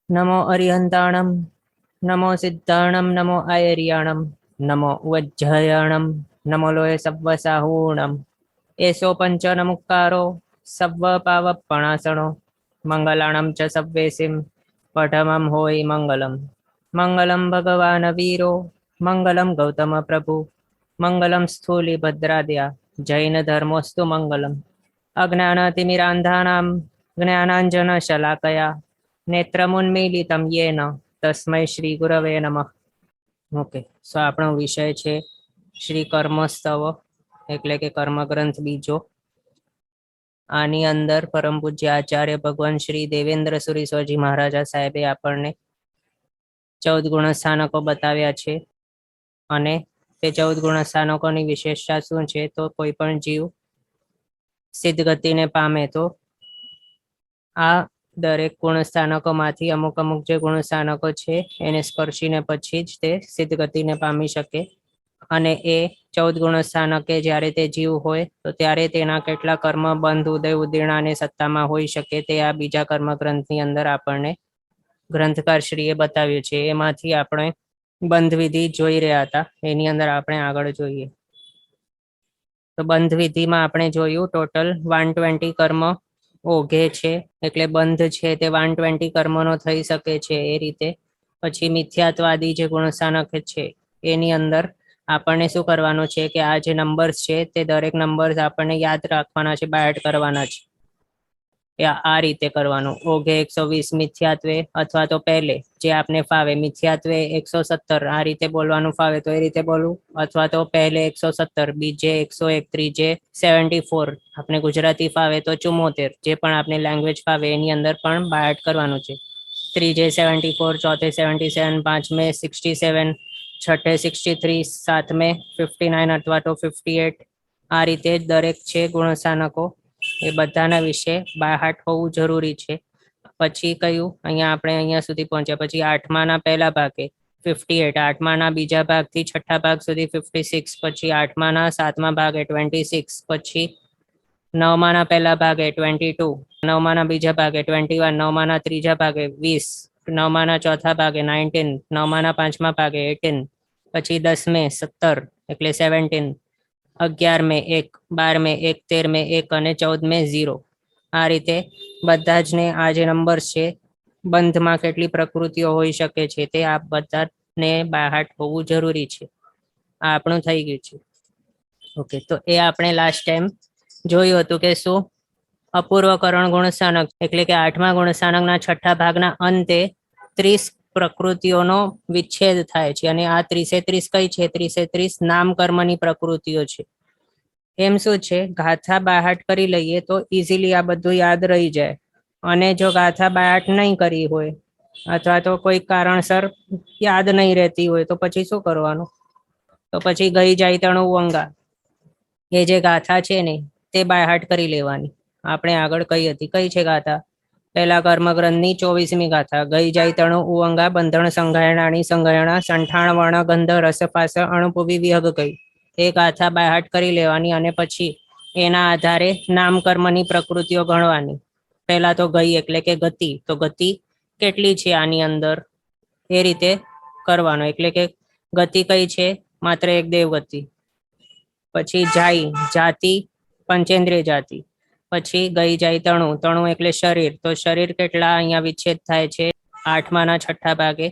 नमो अरिहन्ताणं नमो सिद्धाणं नमो आयर्याणं नमो वज्रयाणं नमो लोय सव्वसाहूणम् एषो पञ्चनमुक्कारो सव्वपावपणासनो मङ्गलाणं च सव्वेसिं पठमं होयि मङ्गलम् मङ्गलं भगवान् वीरो मङ्गलं गौतमप्रभु मङ्गलं स्थूलिभद्राद्या जैनधर्मोऽस्तु मङ्गलम् अज्ञानतिमिरान्धानां ज्ञानाञ्जनशलाकया नेत्रमुन्मीलितं येन तस्मै श्री गुरवे नमः। ઓકે, સો આપણો વિષય છે શ્રી કર્મસ્તવ એટલે કે કર્મગ્રંથ બીજો. આની અંદર પરમ પૂજ્ય આચાર્ય ભગવાન શ્રી દેવેન્દ્ર સુરીશ્વરજી મહારાજા સાહેબે આપણને 14 ગુણસ્થાનકો બતાવ્યા છે અને તે 14 ગુણસ્થાનકોની વિશેષતા શું છે તો કોઈ પણ જીવ સિદ્ધ ગતિને પામે તો આ દરેક ગુણસ્થાનકોમાંથી અમુક અમુક જે ગુણસ્થાનકો છે એને સ્પર્શીને પછી જ તે સિદ્ધ ગતિને પામી શકે. અને એ 14 ગુણસ્થાનકે જ્યારે તે જીવ હોય તો ત્યારે તેના કેટલા કર્મ બંધ ઉદય ઉદીર્ણ અને સત્તામાં હોઈ શકે તે આ બીજા કર્મ ગ્રંથની અંદર આપણને ગ્રંથકારશ્રીએ બતાવ્યું છે. એમાંથી આપણે બંધ વિધિ જોઈ રહ્યા હતા, એની અંદર આપણે આગળ જોઈએ તો બંધ વિધિમાં આપણે જોયું ટોટલ 120 કર્મ ઓઘે છે, એટલે બંધ છે તે 120 કર્મનો થઈ શકે છે એ રીતે. પછી મિથ્યાત્વાદી જે ગુણસ્થાનક છે એની અંદર આપણને શું કરવાનું છે કે આ જે નંબર્સ છે તે દરેક નંબર્સ આપણને યાદ રાખવાના છે, બાયટ કરવાના છે. આ રીતે કરવાનું. ઓઘે 120 મિથ્યાત્વે અથવા તો પહેલે જે આપને ફાવે મિથ્યાત્વે 117 આ રીતે બોલવાનું ફાવે તો એ રીતે બોલવું, અથવા તો પહેલે 117 બીજે 101 ત્રીજે 74 આપણે ગુજરાતી ફાવે તો 74 જે પણ આપને લેંગ્વેજ ફાવે એની અંદર પણ બાયટ કરવાનું છે. ત્રીજે 74 ચોથે 77 પાંચમે 67 છઠ્ઠે 63 સાતમે 59 અથવા તો 58 આ રીતે દરેક છે ગુણસ્થાનકો એ બધાના વિશે બાહાટ હોવું જરૂરી છે. પછી કયું અહીંયા સુધી પહોંચ્યા પછી આઠમાના પહેલા ભાગે 58, આઠમાના બીજા ભાગથી છઠ્ઠા ભાગ સુધી 56, પછી આઠમાના સાતમા ભાગે 26, પછી નવમાના પહેલા ભાગે 22, નવમાના બીજા ભાગે 21, નવમાના ત્રીજા ભાગે 20, નવમાના ચોથા ભાગે 19, નવમાના પાંચમા ભાગે 18, પછી 10મે 17 એટલે 17, 11મે 1, 12મે 1, 13મે 1 અને 14મે 0. આ રીતે બધા જ ને આ જે નંબર છે બંધમાં કેટલી પ્રકૃતિઓ હોઈ શકે છે તે આ બધાને બાહાટ હોવું જરૂરી છે. આ આપણું થઈ ગયું છે. ઓકે, તો એ આપણે લાસ્ટ ટાઈમ જોયું હતું કે શું અપૂર્વકરણ ગુણસ્થાનક એટલે કે આઠમા ગુણસ્થાનકના છઠ્ઠા ભાગના અંતે 30 પ્રકૃતિઓનો વિચ્છેદ થાય છે અને આ 30 કઈ છે? 30 નામ કર્મની પ્રકૃતિઓ છે. એમ શું છે, ગાથા બાહાટ કરી લઈએ તો ઇઝીલી આ બધું યાદ રહી જાય. અને જો ગાથા બાહાટ નહીં કરી હોય અથવા તો કોઈ કારણસર યાદ નહીં રહેતી હોય તો પછી શું કરવાનું? તો પછી ગઈ જાય તણું વંગા એ જે ગાથા છે ને તે બાહાટ કરી લેવાની. આપણે આગળ કઈ હતી, કઈ છે ગાથા? પહેલા કર્મગ્રંથની 24મી ગાથા. ગઈ જાય તણું ઉવંગા બંધણ સંઘાયણાની સંઘાયણા સંઠાણ વર્ણ ગંધ રસપાસ અણુપુવી વિહગ ગઈ. એ ગાથા બાહાટ કરી લેવાની અને પછી એના આધારે નામ કર્મની પ્રકૃતિઓ ગણવાની. પહેલા તો ગઈ એટલે કે ગતિ, તો ગતિ કેટલી છે આની અંદર એ રીતે કરવાનું. એટલે કે ગતિ કઈ છે? માત્ર એક દેવગતિ. પછી જાય જાતિ પંચેન્દ્રિય જાતિ. પછી ગઈ જાય તણું, તણું એટલે શરીર, તો શરીર કેટલા અહીંયા વિચ્છેદ થાય છે? આઠમાના છઠ્ઠા ભાગે.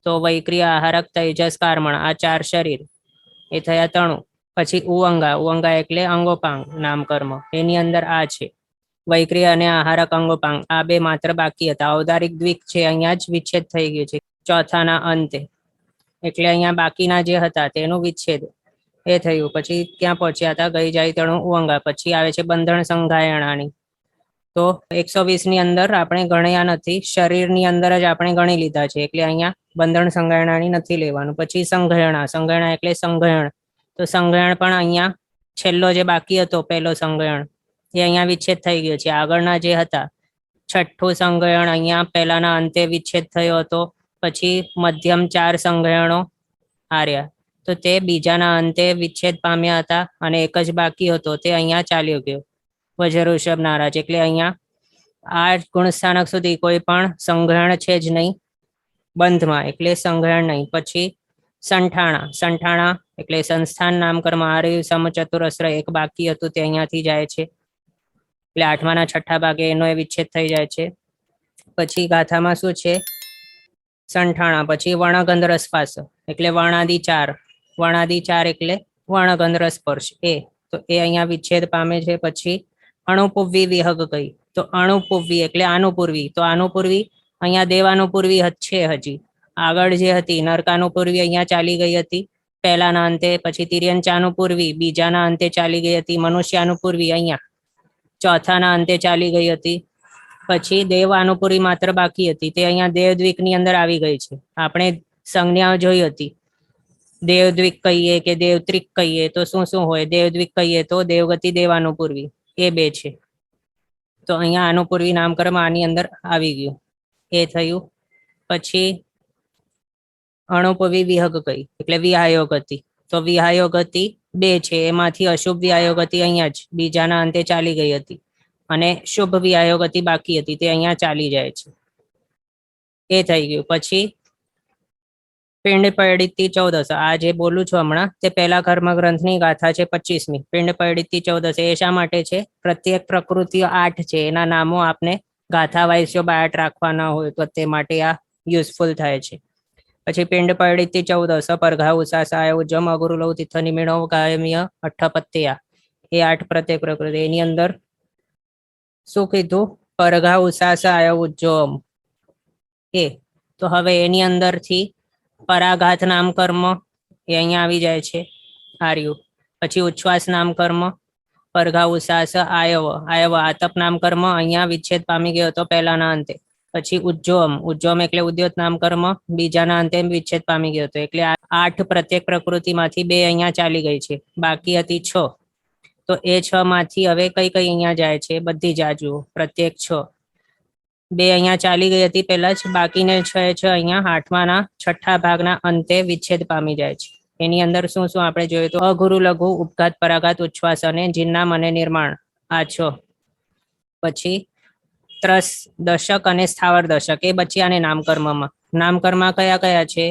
તો વૈક્રિય આહારક તૈજસ કાર્મણ આ 4 શરીર એ થયા તણું. પછી ઉવંગા, ઉવંગા એટલે અંગોપાંગ નામ કર્મ, એની અંદર આ છે વૈક્રિય અને આહારક અંગોપાંગ. આ બે માત્ર બાકી હતા. ઔદારિક દ્વિક છે અહીંયા જ વિચ્છેદ થઈ ગયું છે ચોથાના અંતે, એટલે અહીંયા બાકીના જે હતા તેનું વિચ્છેદ એ થયું. પછી ક્યાં પહોંચ્યા હતા? ગઈ જાય તણું ઉવંગા. પછી આવે છે બંધણ સંઘાયણાની. તો 120 ની અંદર આપણે ગણ્યા નથી, શરીરની અંદર જ આપણે ગણી લીધા છે, એટલે અહીંયા બંધણ સંઘાયણાની નથી લેવાનું. પછી સંઘયણા, સંઘયણા એટલે સંઘયણ, તો સંઘયણ પણ અહીંયા છેલ્લો જે બાકી હતો પહેલો સંઘયણ એ અહીંયા વિચ્છેદ થઈ ગયો છે. આગળના જે હતા છઠ્ઠું સંઘયણ અહીંયા પહેલાના અંતે વિચ્છેદ થયો હતો. પછી મધ્યમ 4 સંઘયણો હાર્યા, તો તે બીજાના અંતે વિચ્છેદ પામ્યા હતા અને એક જ બાકી હતો તે અહીંયા ચાલ્યો ગયો વજ્ર ઋષભ નારાજ, એટલે અહીંયા આ ગુણસ્થાનક સુધી કોઈ પણ સંગ્રહણ છે જ નહીં બંધમાં, એટલે સંગ્રહણ નહીં. પછી સંઠાણા, સંઠાણા એટલે સંસ્થાન નામકર્મ આર્ય સમચતુરસ્ર એક બાકી હતું તે અહીંયાથી જાય છે, એટલે આઠમાના છઠ્ઠા ભાગે એનો એ વિચ્છેદ થઈ જાય છે. પછી ગાથામાં શું છે? સંઠાણા પછી વર્ણગંધર સ્પાસ એટલે વર્ણાદિ ચાર, વર્ણાદિ ચાર એટલે વર્ણગંધર સ્પર્શ એ, તો એ અહીંયા વિચ્છેદ પામે છે. પછી અણુપૂર્વી વિહગ ગઈ, તો અણુપૂર્વી એટલે આનુપૂર્વી, તો આનુપૂર્વી અહીંયા દેવાનુપૂર્વી છે હજી, આગળ જે હતી નરકાનુપૂર્વી અહીંયા ચાલી ગઈ હતી પહેલાના અંતે, પછી તિર્યંચાનુપૂર્વી બીજાના અંતે ચાલી ગઈ હતી, મનુષ્યાનુપૂર્વી અહીંયા ચોથાના અંતે ચાલી ગઈ હતી. પછી દેવ અનુપૂરી માત્ર બાકી હતી, તે અહીંયા દેવદ્વીક ની અંદર આવી ગઈ છે. આપણે સંજ્ઞાઓ જોઈ હતી, દેવદ્વીક કહીએ કે દેવત્રિક કહીએ તો શું શું હોય? દેવદ્વીક કહીએ તો દેવગતિ દેવાનુપૂર્વી એ બે છે, તો અહીંયા અનુપૂર્વી નામકર્મ આની અંદર આવી ગયું, એ થયું. પછી અણુપૂર્વી વિહગ ગઈ એટલે વિહાયોગતિ, તો વિહાયોગતિ બે છે, એમાંથી અશુભ વિહાયોગતિ અહીંયા જ બીજાના અંતે ચાલી ગઈ હતી, અને શુભ વિહાયોગતિ બાકી હતી તે અહીંયા ચાલી જાય છે, એ થઈ ગયું. પછી પિંડ પૈડિતી 14, આ જે બોલું છું હમણાં તે પહેલા કર્મગ્રંથની ગાથા છે 25મી. પિંડ પૈડિતી 14 એ શા માટે છે? પ્રત્યેક પ્રકૃતિઓ 8 છે, એના નામો આપને ગાથા વાઇઝ બાયટ રાખવાના હોય તો તે માટે આ યુઝફુલ થાય છે. પછી પિંડ પૈડિતી 14 પરઘા ઉષાસાય ઉજ્જમ અગુરુલવ તિથ નિમિણો ગાયમ્ય અઠ્ઠપત્યા, એ 8 પ્રત્યેક પ્રકૃતિ. એની અંદર શું કીધું? પરઘા ઉષાસાય ઉજ્જમ એ, તો હવે એની અંદરથી પરાઘાત નામ કર્મ એ અહીંયા આવી જાય છે આર્યુ. પછી ઉચ્છ્વાસ નામ કર્મ પરઘા ઉષાસ આયવ, આયવ આતપ નામ કર્મ અહીંયા વિચ્છેદ પામી ગયો હતો પહેલાના અંતે. પછી ઉજ્જોમ, ઉજ્જોમ એટલે ઉદ્યોત નામ કર્મ બીજાના અંતે વિચ્છેદ પામી ગયો હતો, એટલે 8 પ્રત્યેક પ્રકૃતિમાંથી 2 અહીંયા ચાલી ગઈ છે, બાકી હતી 6, તો એ 6 માંથી હવે કઈ કઈ અહીંયા જાય છે? બધી જ આ જુઓ, પ્રત્યેક 6, 2 અહીંયા ચાલી ગઈ હતી પહેલા જ, બાકીને 6 અહીંયા આઠમાના છઠ્ઠા ભાગના અંતે વિચ્છેદ પામી જાય છે. એની અંદર શું શું આપણે જોયું તો અગુરુ લઘુ ઉપઘાત પરાઘાત ઉચ્છ્વાસ અને જીર્ણામ અને નિર્માણ, આ 6. પછી ત્રસ દશક અને સ્થાવર દશક એ બચ્યા ને નામકર્મમાં. નામકર્મમાં કયા કયા છે?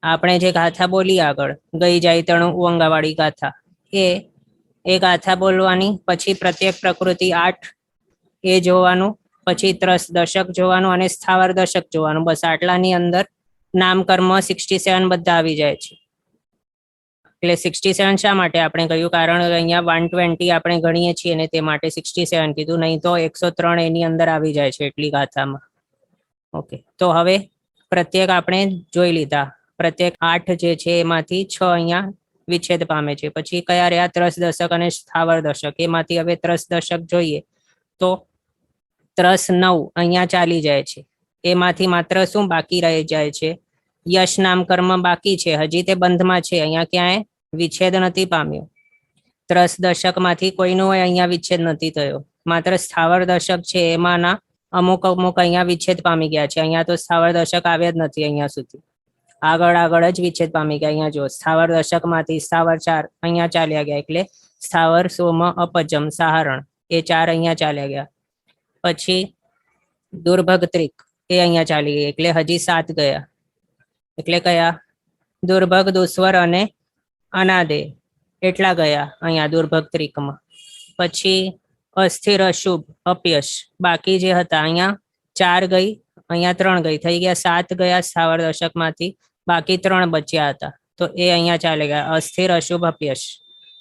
આપણે જે ગાથા બોલી આગળ ગઈ જાય તણું ઉંગાવાળી ગાથા, એ ગાથા બોલવાની, પછી પ્રત્યેક પ્રકૃતિ 8 એ જોવાનું, પછી ત્રસ દશક જોવાનું અને સ્થાવર દશક જોવાનું, બસ આટલાની અંદર નામકર્મ 67 બધા આવી જાય છે. એટલે 67 શા માટે આપણે કહ્યું? કારણ અહીંયા 120 આપણે ગણીએ છીએ ને તે માટે 67 કીધું, નહીં તો 103 એની અંદર આવી જાય છે એટલી ગાથામાં. ઓકે, તો હવે પ્રત્યેક આપણે જોઈ લીધા, પ્રત્યેક 8 જે છે એમાંથી 6 અહીંયા વિચ્છેદ પામે છે. પછી કયા રહ્યા? ત્રસ દશક અને સ્થાવર દશક, એમાંથી હવે ત્રસ દશક જોઈએ તો ત્રસ 9 અહીંયા ચાલી જાય છે, એમાંથી માત્ર શું બાકી રહી જાય છે? યશ નામ કર્મ બાકી છે, હજી તે બંધમાં છે, અહીંયા ક્યાંય વિચ્છેદ નથી પામ્યો. ત્રસ દશક માંથી કોઈનો અહીંયા વિચ્છેદ નથી થયો, માત્ર સ્થાવર દશક છે એમાંના અમુક અહીંયા વિચ્છેદ પામી ગયા છે. અહીંયા તો સ્થાવર દશક આવ્યા જ નથી, અહીંયા સુધી આગળ જ વિચ્છેદ પામી ગયા. અહીંયા જો સ્થાવર દશક માંથી સ્થાવર 4 અહીંયા ચાલ્યા ગયા, એટલે સ્થાવર સોમ અપજમ સહારણ એ 4 અહીંયા ચાલ્યા ગયા. પછી દુર્ભગત્રિક એ અહીંયા ચાલી ગઈ, એટલે હજી 7 ગયા, એટલે કયા? દુર્ભગ દુસ્વર અને અનાદે એટલા ગયા અહીંયા દુર્ભગત્રિકમાં. પછી અસ્થિર અશુભ અપયશ બાકી જે હતા, અહીંયા 4 ગઈ, અહીંયા 3 ગઈ, થઈ ગયા 7 ગયા સ્થાવર દશક માંથી, બાકી 3 બચ્યા હતા, તો એ અહીંયા ચાલે ગયા અસ્થિર અશુભ અપયશ.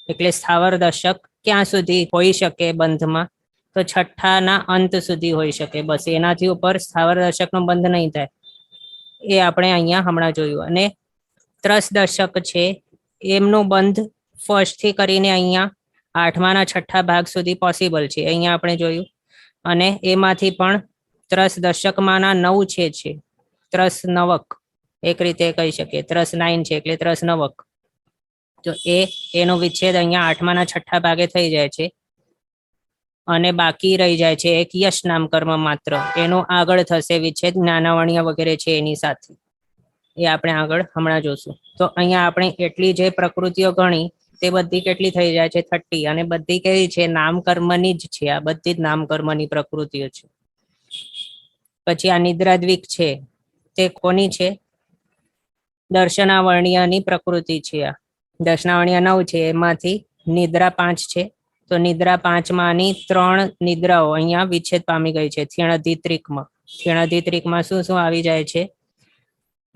એટલે સ્થાવર દશક ક્યાં સુધી હોઈ શકે બંધમાં? તો છઠ્ઠાના અંત સુધી હોઈ શકે, બસ એનાથી ઉપર સ્થાવર દશકનો બંધ નહીં થાય, એ આપણે અહીંયા હમણાં જોયું. અને ત્રસ દશક છે એમનું બંધ ફર્સ્ટ થી કરીને અહીંયા આઠમાના છઠ્ઠા ભાગ સુધી પોસિબલ છે, અહીંયા આપણે જોયું. અને એમાંથી પણ ત્રસ દશકમાંના 9 છે, ત્રસ નવક એક રીતે કહી શકીએ, ત્રસ 9 છે એટલે ત્રસ નવક, તો એનો વિચ્છેદ અહીંયા આઠમાના છઠ્ઠા ભાગે થઈ જાય છે. અને બાકી રહી જાય છે એક યશ નામ કર્મ માત્ર, એનું આગળ થશે વિચ્છેદ, જ્ઞાનાવણીય વગેરે છે એની સાથે, એ આપણે આગળ હમણાં જોશું. તો અહીંયા આપણે એટલી જે પ્રકૃતિઓ ગણી તે બધી કેટલી થઈ જાય છે? 30, અને બધી કેવી છે? નામકર્મની જ છે, આ બધી જ નામકર્મની પ્રકૃતિઓ છે. પછી આ નિદ્રાદ્વિક છે તે કોની છે? દર્શનાવર્ણ્યની પ્રકૃતિ છે. આ દર્શનાવર્ણ્ય 9 છે, એમાંથી નિદ્રા 5 છે. તો નિદ્રા 5 માંની 3 નિદ્રાઓ અહીંયા વિચ્છેદ પામી ગઈ છે થીણધિત્રિકમાં. થીણધિત્રિકમાં શું શું આવી જાય છે?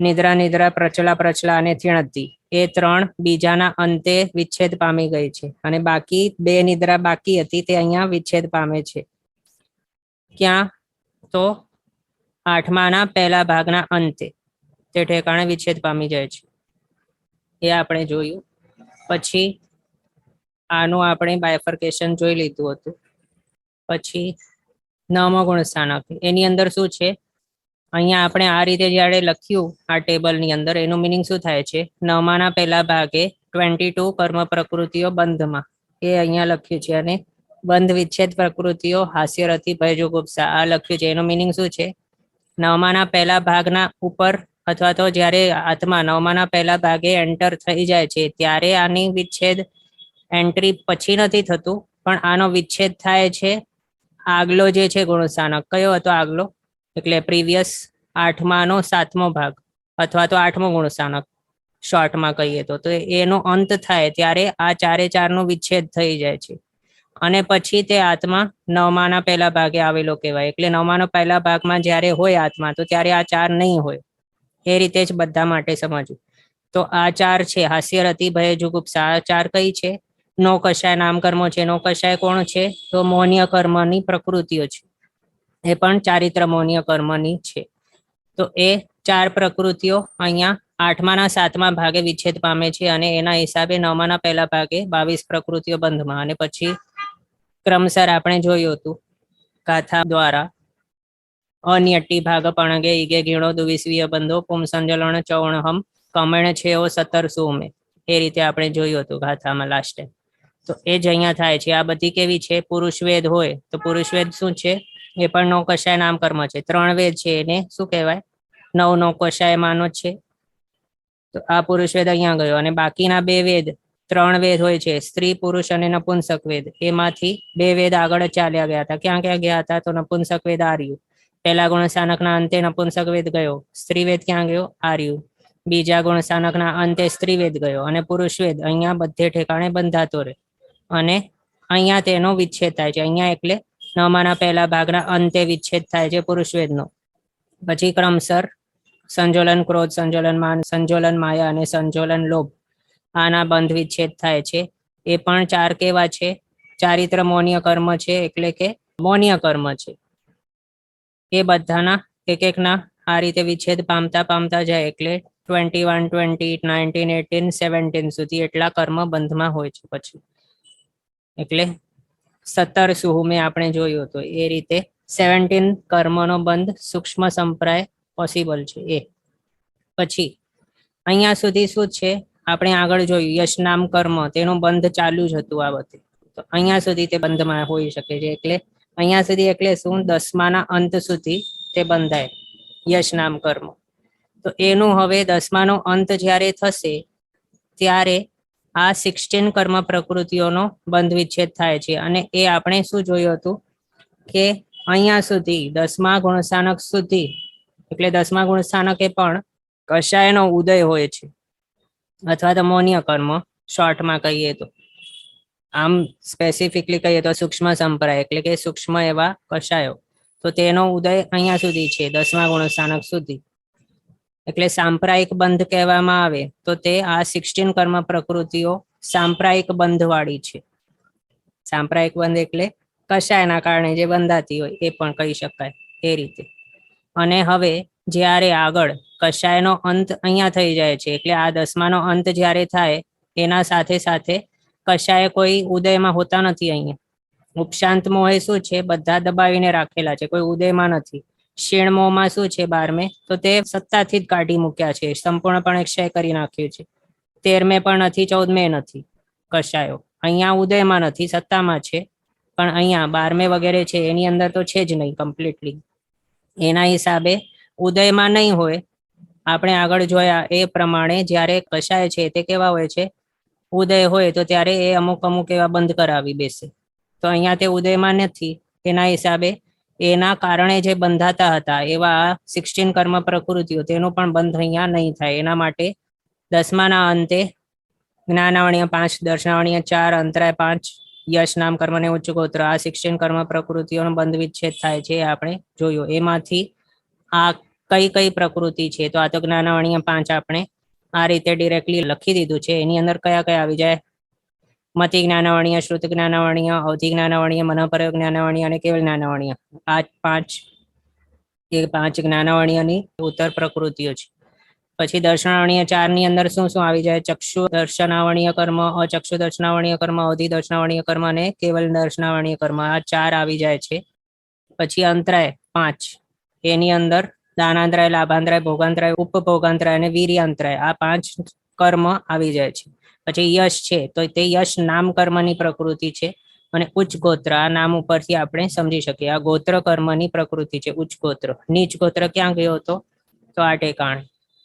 નિદ્રા, નિદ્રા, પ્રચલા, પ્રચલા અને થીણધિ, એ 3 બીજાના અંતે વિચ્છેદ પામી ગઈ છે. અને બાકી 2 નિદ્રા બાકી હતી તે અહીંયા વિચ્છેદ પામે છે. ક્યાં? તો 8માના પહેલા ભાગના અંતે તે ઠેકાણે વિચ્છેદ પામી જાય છે. એ આપણે જોયું. પછી આનું આપણે બાયફર્કેશન જોઈ લીધું હતું. પછી 9મો ગુણસ્થાનક, એની અંદર શું છે? અહીંયા આપણે આ રીતે જ્યારે લખ્યું આ ટેબલની અંદર, એનું મિનિંગ શું થાય છે? 9માના પહેલા ભાગે 22 કર્મ પ્રકૃતિઓ બંધમાં, એ અહીંયા લખ્યું છે. અને બંધ વિચ્છેદ પ્રકૃતિઓ હાસ્યરથી ભયજુગુપ્સા, આ લખ્યું છે. એનું મિનિંગ શું છે? 9માના પહેલા ભાગના ઉપર અથવા તો જ્યારે આત્મા 9માના પહેલા ભાગે એન્ટર થઈ જાય છે ત્યારે આની વિચ્છેદ એન્ટ્રી પછી નથી થતું, પણ આનો વિચ્છેદ થાય છે આગલો જે છે ગુણસ્થાનક. કયો હતો આગલો? એટલે પ્રીવિયસ 8માનો 7મો ભાગ અથવા તો 8મો ગુણસ્થાનક શોર્ટમાં કહીએ તો એનો અંત થાય ત્યારે આ 4 નો વિચ્છેદ થઈ જાય છે. અને પછી તે આત્મા 9માના પહેલા ભાગે આવેલો કહેવાય. એટલે 9માના પહેલા ભાગમાં જ્યારે હોય આત્મા, તો ત્યારે આ 4 નહીં હોય. એ રીતે જ બધા માટે સમજવું. તો આ 4 છે હાસ્યરતિ ભય જુગુપ્સા. આ 4 કઈ છે? નો કશાય નામ કર્મો છે. નો કશાય કોણ છે? તો મૌન્ય કર્મની પ્રકૃતિઓ છે. એ પણ ચારિત્ર મૌન્ય કર્મની છે. તો એ 4 પ્રકૃતિઓ અહીંયા 8માના 7મા ભાગે વિચ્છેદ પામે છે. અને એના હિસાબે 9માના પહેલા ભાગે 22 પ્રકૃતિઓ બંધમાં. અને પછી ક્રમસર આપણે જોયું હતું ગાથા દ્વારા, અન્યટ્ટી ભાગ પણગે ઈગે ગીણો દુવિસ્વીય બંધો પુંસંજલણ ચૌણહમ કમણ છેઓ 17 સુમે. એ રીતે આપણે જોયું હતું ગાથામાં લાસ્ટ ટાઈમ. તો એ જ અહીંયા થાય છે. આ બધી કેવી છે? પુરુષ વેદ હોય તો પુરુષ વેદ શું છે? એ પણ નો કશાય નામ કર્મ છે. 3 વેદ છે એને શું કહેવાય? 9 નો કશાય માનો છે. તો આ પુરુષ વેદ અહીંયા ગયો. અને બાકીના 2 વેદ, 3 વેદ હોય છે, સ્ત્રી, પુરુષ અને નપુંસક વેદ. એમાંથી 2 વેદ આગળ ચાલ્યા ગયા હતા. ક્યાં ક્યાં ગયા હતા? તો નપુંસક વેદ આર્યું. પહેલા ગુણસ્થાનકના અંતે નપુંસક વેદ ગયો. સ્ત્રી વેદ ક્યાં ગયો? આર્યું. બીજા ગુણસ્થાનકના અંતે સ્ત્રી વેદ ગયો. અને પુરુષ વેદ અહીંયા બધે ઠેકાણે બંધાતો રહે. અને અહીંયા તેનો વિચ્છેદ થાય છે. અહીંયા એટલે 9માના પહેલા ભાગના અંતે વિચ્છેદ થાય છે પુરુષ વેદનો. પછી ક્રમસર સંજોલન ક્રોધ, સંજોલન માન, સંજોલન માયા અને સંજોલન લોભ, આના બંધ વિચ્છેદ થાય છે. એ પણ 4 કેવા છે? ચારિત્ર મૌન્ય કર્મ છે, એટલે કે મૌન્ય કર્મ છે. એ બધાના એક એકના આ રીતે વિચ્છેદ પામતા પામતા જાય. એટલે 21, 20, 19, 18, 17 સુધી એટલા કર્મ બંધમાં હોય છે. પછી એટલે 17 સુહુમે આપણે જોયું હતું. એ રીતે 17 કર્મનો બંધ સૂક્ષ્મ સંપ્રાય પોસિબલ છે. એ પછી અહીંયા સુધી શું છે? આપણે આગળ જોયું યશ નામ કર્મ, તેનું બંધ ચાલુ જ હતું આ વખતે. તો અહીંયા સુધી તે બંધમાં હોઈ શકે છે. એટલે અહીંયા સુધી એટલે શું? 10માના અંત સુધી તે બંધાય યશ નામ કર્મ. તો એનું હવે 10માનો અંત જ્યારે થશે ત્યારે આ 16 કર્મ પ્રકૃતિઓનો બંધ વિચ્છેદ થાય છે. અને એ આપણે શું જોયું હતું કે અહીંયા સુધી 10મા ગુણસ્થાનક સુધી, એટલે 10મા ગુણસ્થાનકે પણ કશાયનો ઉદય હોય છે, અથવા તો મૌન્ય કર્મ શોર્ટમાં કહીએ તો. આમ સ્પેસિફિકલી કહીએ તો સૂક્ષ્મ સંપ્રાય, એટલે કે સૂક્ષ્મ એવા કશાયો. તો તેનો ઉદય અહીંયા સુધી છે 10મા ગુણસ્થાનક સુધી. એટલે સાંપ્રાયિક બંધ કહેવામાં આવે તો તે આ 16 કર્મ પ્રકૃતિઓ સાંપ્રાયિક બંધ વાળી છે. સાંપ્રાયિક બંધ એટલે કશાયના કારણે જે બંધાતી હોય એ પણ કહી શકાય એ રીતે. અને હવે જ્યારે આગળ કશાયનો અંત અહીંયા થઈ જાય છે, એટલે આ 10માનો અંત જ્યારે થાય એના સાથે સાથે કશાય કોઈ ઉદયમાં હોતા નથી. અહીંયા ઉપશાંત મોહે શું છે? બધા દબાવીને રાખેલા છે, કોઈ ઉદયમાં નથી. ક્ષીણમોહમાં શું છે? 12મે તો તે સત્તાથી જ કાઢી મૂક્યા છે, સંપૂર્ણપણે ક્ષય કરી નાખ્યું છે. 13મે પણ નથી, 14મે નથી કશાયો. અહીંયા ઉદયમાં નથી, સત્તામાં છે, પણ અહીંયા 12મે વગેરે છે એની અંદર તો છે જ નહીં કમ્પ્લીટલી. એના હિસાબે ઉદયમાં નહીં હોય. આપણે આગળ જોયા એ પ્રમાણે જ્યારે કશાય છે તે કેવા હોય છે? ઉદય હોય તો ત્યારે એ અમુક અમુક એવા બંધ કરાવી બેસે. તો અહીંયા તે ઉદયમાં નથી, એના હિસાબે એના કારણે જે બંધાતા હતા એવા 16 કર્મ પ્રકૃતિઓ તેનું પણ બંધ અહીંયા નહીં થાય. એના માટે 10માના અંતે જ્ઞાનાવણીય 5, દર્શનાવણીય 4, અંતરાય 5, યશ નામ કર્મ ને ઉચ્ચ ગોત્ર આ 16 કર્મ પ્રકૃતિઓનો બંધ વિચ્છેદ થાય છે આપણે જોયું. એમાંથી આ કઈ કઈ પ્રકૃતિ છે તો આ તો જ્ઞાનાવણીય 5 આપણે આ રીતે ડિરેક્ટલી લખી દીધું છે. એની અંદર કયા કયા આવી જાય? મતિ જ્ઞાનાવણીય, શ્રુત જ્ઞાનાવણીય, અવધિ જ્ઞાનાવણીય, મનોપરયોગ જ્ઞાનાવણીય અને કેવલ જ્ઞાનાવણીય આ 5 જ્ઞાનાવણીયની ઉત્તર પ્રકૃતિઓ છે. પછી દર્શનાવણીય 4 ની અંદર શું શું આવી જાય? ચક્ષુ દર્શનાવણીય કર્મ, અચક્ષુ દર્શનાવણીય કર્મ, અવધિ દર્શનાવણીય કર્મ અને કેવલ દર્શનાવણીય કર્મ આ 4 આવી જાય છે. પછી અંતરાય 5 એની અંદર દાનાંતરાય, લાભાંતરાય, ભોગાંતરાય, ઉપભોગાંતરાય અને વીર્યાંતરાય આ 5 કર્મ આવી જાય છે. પછી યશ છે તો તે યશ નામ કર્મની પ્રકૃતિ છે અને ઉચ્ચ ગોત્ર આ નામ ઉપરથી આપણે સમજી શકીએ આ ગોત્ર કર્મની પ્રકૃતિ છે. ઉચ્ચ ગોત્ર. નીચ ગોત્ર ક્યાં ગયો હતો? તો આ ટેકાણે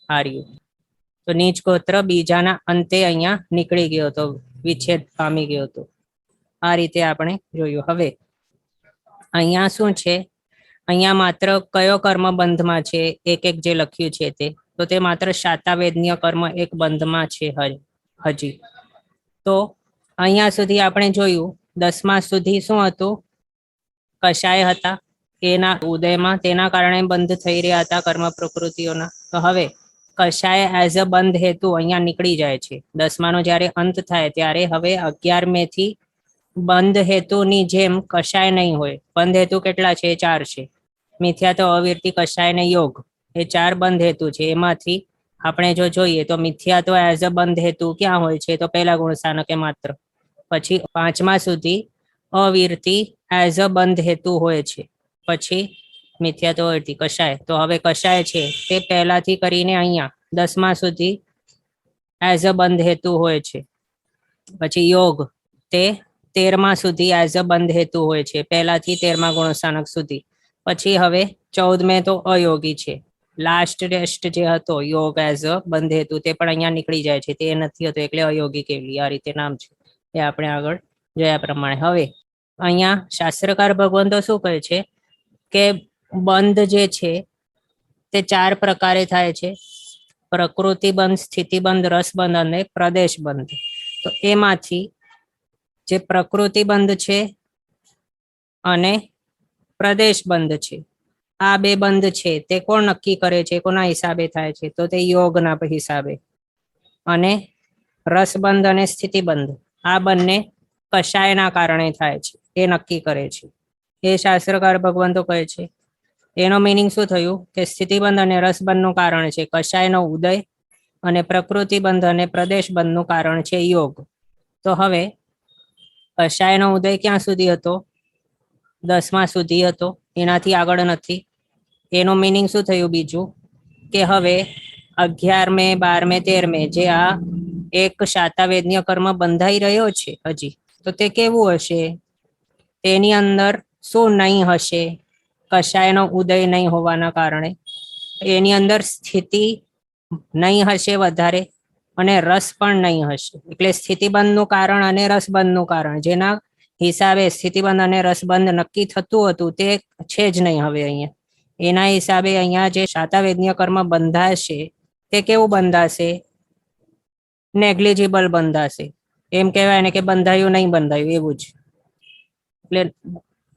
હાર્યું. તો નીચ ગોત્ર બીજાના અંતે અહીંયા નીકળી ગયો હતો, વિચ્છેદ પામી ગયો હતો. આ રીતે આપણે જોયું. હવે અહીંયા શું છે? અહીંયા માત્ર કયો કર્મ બંધમાં છે? એક એક જે લખ્યું છે તે તો તે માત્ર શાતાવેદનીય કર્મ એક બંધમાં છે હજી. તો અહીંયા સુધી આપણે જોયું 10મા સુધી શું હતું? કશાય હતા એના ઉદયમાં, તેના કારણે બંધ થઈ રહ્યા હતા કર્મ પ્રકૃતિઓના. તો હવે કશાય એઝ અ બંધ હેતુ અહીંયા નીકળી જાય છે. 10માનો જ્યારે અંત થાય ત્યારે હવે 11 થી બંધ હેતુની જેમ કશાય નહીં હોય. બંધ હેતુ કેટલા છે? 4 છે. મિથ્યા તો અવિરતિ, કશાય ને યોગ એ 4 બંધ હેતુ છે. એમાંથી આપણે જો જોઈએ તો મિથ્યા તો એઝ અ બંધ હેતુ ક્યાં હોય છે? તો પહેલા ગુણ સ્થાનકે માત્ર. પછી 5મા સુધી અવિરતિ એઝ અ બંધ હેતુ હોય છે. પછી મિથ્યા તો અવિરતિ, કશાય. તો હવે કશાય છે તે પહેલાથી કરીને અહીંયા 10મા સુધી એઝ અ બંધ હેતુ હોય છે. પછી યોગ તે 13મા સુધી એઝ અ બંધ હેતુ હોય છે, પહેલાથી 13મા ગુણસ્થાનક સુધી. પછી હવે 14મે તો અયોગી છે. લાસ્ટ ટેસ્ટ જે હતો યોગ એઝ અ બંધ હેતુ તે પણ અહીંયા નીકળી જાય છે, તે નથી હતો એટલે અયોગી કેવલી આ રીતે નામ છે. એ આપણે આગળ જોયા પ્રમાણે. હવે અહીંયા શાસ્ત્રકાર ભગવંતો શું કહે છે કે બંધ જે છે તે 4 પ્રકારે થાય છે: પ્રકૃતિ બંધ, સ્થિતિ બંધ, રસ બંધ અને પ્રદેશ બંધ. તો એમાંથી જે પ્રકૃતિ બંધ છે અને પ્રદેશ બંધ છે આ 2 બંધ છે તે કોણ નક્કી કરે છે? કોના હિસાબે થાય છે? તો તે યોગના હિસાબે. અને રસબંધ અને સ્થિતિબંધ આ બંને કશાયના કારણે થાય છે, એ નક્કી કરે છે. એ શાસ્ત્રકાર ભગવંતો કહે છે. એનો મિનિંગ શું થયું કે સ્થિતિબંધ અને રસબંધનું કારણ છે કશાયનો ઉદય અને પ્રકૃતિબંધ અને પ્રદેશબંધનું કારણ છે યોગ. તો હવે કશાયનો ઉદય ક્યાં સુધી હતો? 10મા સુધી હતો, એનાથી આગળ નથી. એનું મિનિંગ શું થયું બીજું કે હવે 11મે, 12મે, 13મે જે આ એક શાતાવેદનીય કર્મ બંધાઈ રહ્યો છે હજી, તો તે કેવું હશે? તેની અંદર શું નહીં હશે? કશાયનો ઉદય નહીં હોવાના કારણે એની અંદર સ્થિતિ નહીં હશે વધારે અને રસ પણ નહીં હશે. એટલે સ્થિતિબંધનું કારણ અને રસબંધનું કારણ જેના હિસાબે સ્થિતિબંધ અને રસબંધ નક્કી થતું હતું તે છે જ નહીં હવે અહીંયા. એના હિસાબે અહીંયા જે શાતાવેદનીય કર્મ બંધાશે તે કેવું બંધાશે? નેગ્લિજિબલ બંધાશે. એમ કહેવાય ને કે બંધાયું નહીં બંધાયું એવું જ. એટલે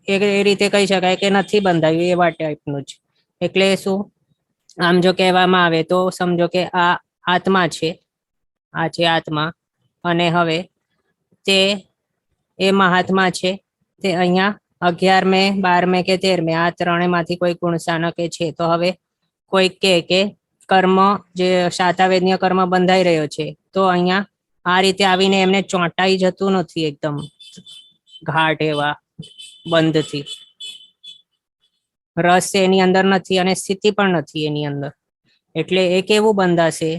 એ રીતે કહી શકાય કે નથી બંધાયું એવા ટાઈપનું જ. એટલે શું આમ જો કહેવામાં આવે તો સમજો કે આ આત્મા છે, આ છે આત્મા, અને હવે તે એ મહાત્મા છે તે અહીંયા 11મે, 12મે કે 13મે આ ત્રણેયમાંથી કોઈ ગુણ સ્થાનકે છે. તો હવે કોઈ કે કર્મ જે શાતાવેદનીય કર્મ બંધાઈ રહ્યો છે તો અહીંયા આ રીતે આવીને એમને ચોંટાઈ જતું નથી એકદમ ઘાટ એવા બંધથી. રસ એની અંદર નથી અને સ્થિતિ પણ નથી એની અંદર. એટલે એ કેવું બંધાશે?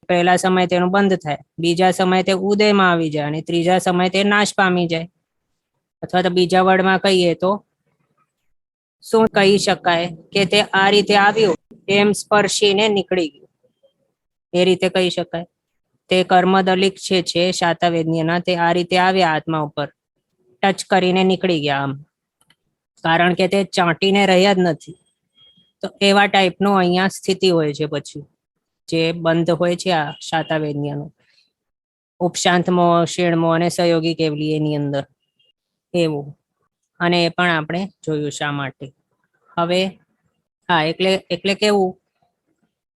પહેલા સમય તેનું બંધ થાય, બીજા સમય તે ઉદયમાં આવી જાય અને ત્રીજા સમય તે નાશ પામી જાય. અથવા તો બીજા વર્ડમાં કહીએ તો શું કહી શકાય કે તે આ રીતે આવ્યું એમ સ્પર્શીને નીકળી ગયું, એ રીતે કહી શકાય. તે કર્મ દલિક છે શાતાવેદનીયના, તે આ રીતે આવ્યા આત્મા ઉપર, ટચ કરીને નીકળી ગયા આમ. કારણ કે તે ચાંટીને રહ્યા જ નથી. તો એવા ટાઈપનું અહીંયા સ્થિતિ હોય છે. પછી જે બંધ હોય છે આ શાતાવેદન્યનો ઉપશાંતમો, શીણમો અને સહયોગી કેવલી એની અંદર એવું. અને એ પણ આપણે જોયું શા માટે. હવે હા, એટલે એટલે કેવું,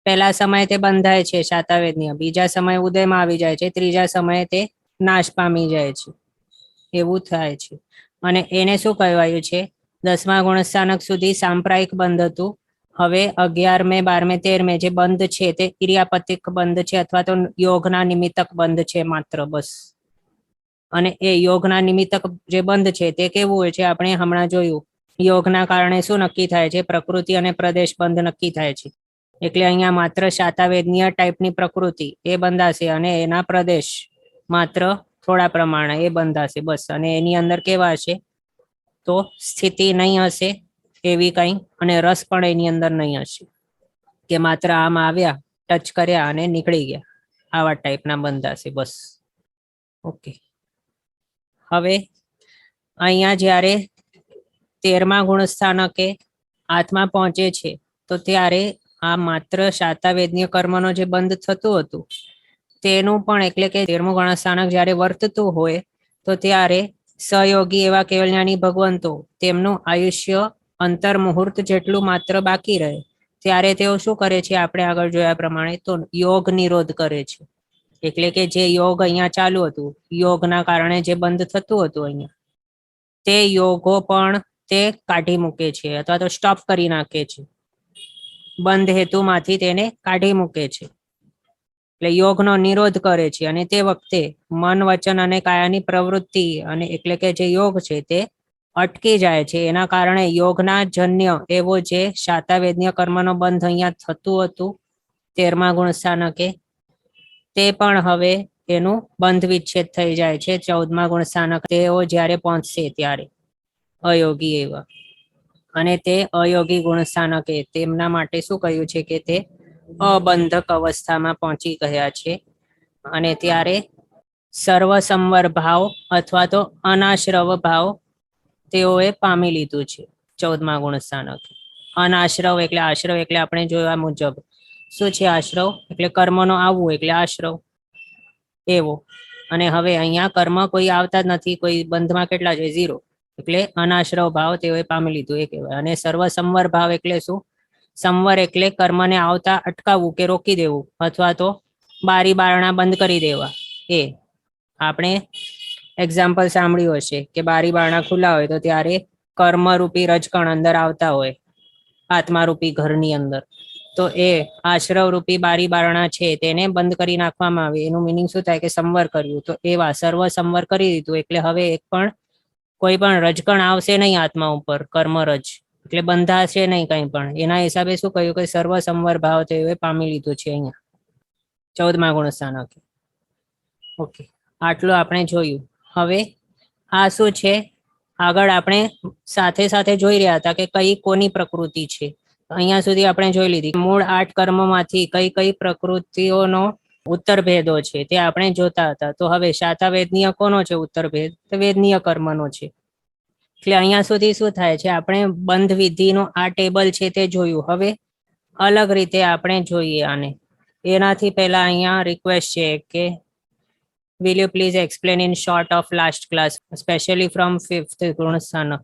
પહેલા સમયે તે બંધાય છે શાતાવેદન્ય, બીજા સમયે ઉદયમાં આવી જાય છે, ત્રીજા સમયે તે નાશ પામી જાય છે, એવું થાય છે. અને એને શું કહેવાયું છે, 10મા ગુણસ્થાનક સુધી સાંપ્રાયિક બંધ હતું. હવે 11મે, 12મે, 13મે જે બંધ છે તે ઇરિયાપતિક બંધ છે, અથવા તો યોગના નિમિત્તક બંધ છે માત્ર, બસ. અને એ યોગના નિમિત્તક જે બંધ છે તે કેવું હોય છે, આપણે હમણાં જોયું. યોગના કારણે શું નક્કી થાય છે, પ્રકૃતિ અને પ્રદેશ બંધ નક્કી થાય છે. એટલે અહીંયા માત્ર શાતાવેદનીય ટાઈપની પ્રકૃતિ એ બંધાશે, અને એના પ્રદેશ માત્ર થોડા પ્રમાણે એ બંધાશે, બસ. અને એની અંદર કેવા હશે, તો સ્થિતિ નહીં હશે એવી કંઈ, અને રસ પણ એની અંદર નહીં હશે કે માત્ર આમ આવ્યા, ટચ કર્યા અને નીકળી ગયા, આવા ટાઈપના બંધાશે, બસ. ઓકે. હવે અહીંયા જ્યારે 13મા ગુણસ્થાનકે આત્મા પહોંચે છે, તો ત્યારે આ માત્ર શાતાવેદન્ય કર્મનો જે બંધ થતું હતું તેનું પણ, એટલે કે 13મું ગુણસ્થાનક જ્યારે વર્તતું હોય તો ત્યારે સહયોગી એવા કેવલજ્ઞાની ભગવંતો, તેમનું આયુષ્ય અંતર મુહૂર્ત જેટલું માત્ર બાકી રહે ત્યારે તેઓ શું કરે છે, આપણે આગળ જોયા પ્રમાણે, તો યોગ નિરોધ કરે છે. એટલે કે જે યોગ અહીંયા ચાલુ હતું, યોગના કારણે જે બંધ થતું હતું અહીંયા, તે યોગો પણ તે કાઢી મૂકે છે, અથવા તો સ્ટોપ કરી નાખે છે, બંધ હેતુમાંથી તેને કાઢી મૂકે છે. એટલે યોગનો નિરોધ કરે છે. અને તે વખતે મન, વચન અને કાયાની પ્રવૃત્તિ, અને એટલે કે જે યોગ છે તે અટકી જાય છે. એના કારણે યોગના જન્ય એવો જે શાતાવેદન્ય કર્મનો બંધ અહીંયા થતું હતું 13મા ગુણસ્થાનકે, તે પણ હવે એનું બંધ વિચ્છેદ થઈ જાય છે 14મા ગુણસ્થાનક તેઓ જ્યારે પહોંચશે ત્યારે, અયોગી એવા. અને તે અયોગી ગુણસ્થાનકે તેમના માટે શું કહ્યું છે, કે તે અબંધક અવસ્થામાં પહોંચી ગયા છે. અને ત્યારે સર્વસંવર ભાવ અથવા તો અનાશ્રવ ભાવ તેઓએ પામી લીધું છે 14મા ગુણસ્થાનક. અનાશ્રવ એટલે, આશ્રવ એટલે આપણે જોયા મુજબ શું છે, આશ્રવ એટલે કર્મનો આવવું, એટલે આશ્રવ એવો. અને હવે અહીંયા કર્મ કોઈ આવતા જ નથી, કોઈ બંધમાં કેટલા છે, 0, એટલે અનાશ્રવ ભાવ તેઓએ પામી લીધું એ કહેવાય. અને સર્વસંવર ભાવ એટલે શું, સંવર એટલે કર્મને આવતા અટકાવવું કે રોકી દેવું, અથવા તો બારી બારણા બંધ કરી દેવા. એ આપણે એક્ઝામ્પલ સાંભળ્યું હશે કે બારી બારણા ખુલ્લા હોય તો ત્યારે કર્મરૂપી રજકણ અંદર આવતા હોય આત્મારૂપી ઘરની અંદર. તો એ આશ્રવ રૂપી બારી બારણા છે તેને બંધ કરી નાખવામાં આવે. એનું મિનિંગ શું થાય, કે સંવર કર્યું. તો એવા સર્વ સંવર કરી દીધું, એટલે હવે એક પણ કોઈ પણ રજકણ આવશે નહીં આત્મા ઉપર, કર્મરજ, એટલે બંધાશે નહીં કંઈ પણ. એના હિસાબે શું કહ્યું, કે સર્વ સંવર ભાવ તેઓએ પામી લીધું છે અહીંયા 14મા ગુણસ્થાનકે. ઓકે, આટલું આપણે જોયું. હવે આ શું છે, આગળ આપણે સાથે સાથે જોઈ રહ્યા હતા કે કઈ કોની પ્રકૃતિ છે. અહીંયા સુધી આપણે જોઈ લીધી મૂળ 8 કર્મમાંથી કઈ કઈ પ્રકૃતિઓનો ઉત્તર ભેદો છે તે આપણે જોતા હતા. તો હવે શાતાવેદનીય કોનો છે ઉત્તર ભેદ, તો વેદનીય કર્મનો છે. એટલે અહીંયા સુધી શું થાય છે, આપણે બંધ વિધિનું આ ટેબલ છે તે જોયું. હવે અલગ રીતે આપણે જોઈએ આને. એનાથી પહેલા અહીંયા રિક્વેસ્ટ છે કે will you please explain in short of last class, especially from 5th ગુણસ્થાનક.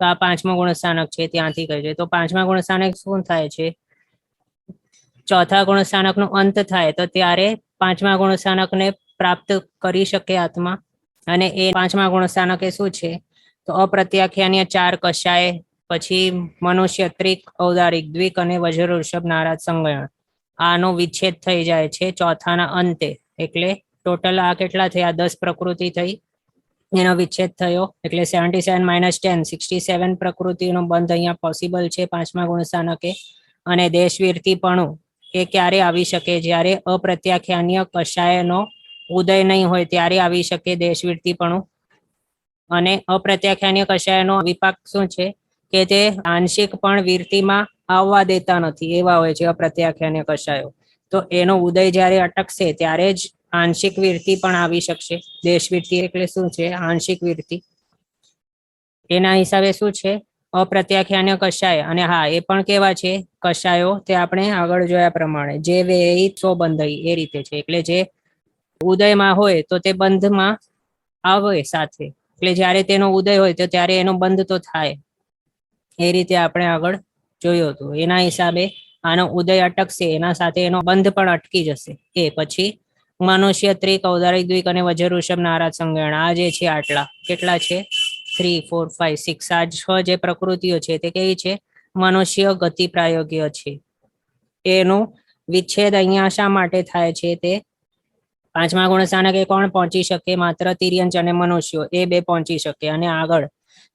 તો આ 5મો ગુણસ્થાનક છે ત્યાંથી કહે છે. તો 5મા ગુણસ્થાનક શું થાય છે, 4થા ગુણસ્થાનકનો અંત થાય તો ત્યારે 5મા ગુણસ્થાનકને પ્રાપ્ત કરી શકે આત્મા. અને એ 5મા ગુણસ્થાનકે શું છે, તો અપ્રત્યાખ્યાન્ય 4 કષાય, પછી મનુષ્ય, ત્રિક, ઔદારિક, દ્વિક અને વજ્ર, વૃષભ, નારાજ, સંગયણ, આનો વિચ્છેદ થઈ જાય છે ચોથાના અંતે. એટલે ટોટલ આ કેટલા થયા, 10 પ્રકૃતિ થઈ, એનો વિચ્છેદ થયો. એટલે 77 - 10 67 પ્રકૃતિનો બંધ અહીંયા પોસિબલ છે 5મા ગુણસ્થાનકે. અને દેશવીરતીપણું એ ક્યારે આવી શકે, જ્યારે અપ્રત્યાખ્યાન્ય કષાયનો ઉદય નહીં હોય ત્યારે આવી શકે દેશવીરતીપણું. અને અપ્રત્યાખ્યાન્ય કષાયનો વિપાક શું છે, કે તે આંશિક પણ વીરતીમાં આવવા દેતા નથી, એવા હોય છે અપ્રત્યાખ્યાન્ય કષાયો. તો એનો ઉદય જ્યારે અટકશે ત્યારે જ આંશિક વીરતી પણ આવી શકશે. દેશવીરતી એટલે શું છે, આંશિક વીરતી. એના હિસાબે શું છે અપ્રત્યાખ્યાન કષાય, અને હા એ પણ કેવા છે કષાયો, તે આપણે આગળ જોયા પ્રમાણે જે વે સો બંધઈ એ રીતે છે. એટલે જે ઉદયમાં હોય તો તે બંધમાં આવે સાથે, એટલે જ્યારે તેનો ઉદય હોય તો ત્યારે એનો બંધ તો થાય. એ રીતે આપણે આગળ જોયું હતું. એના હિસાબે આનો ઉદય અટકશે, એના સાથે એનો બંધ પણ અટકી જશે. એ પછી મનુષ્ય, ત્રિક, ઔદારિક, દ્વિક અને વજ્ર, ઋષભ, નારદ, સંજ્ઞાણ, આ જે છે આટલા કેટલા છે 3, 4, 5, 6, આ 6 જે પ્રકૃતિઓ છે તે કેવી છે મનુષ્ય ગતિ પ્રાયોગ્ય છે. એનું વિચ્છેદ અહીંયા શા માટે થાય છે તે પાંચમા ગુણસ્થાનકે કોણ પહોંચી શકે? માત્ર તિર્યંચ અને મનુષ્યો, એ બે પહોંચી શકે. અને આગળ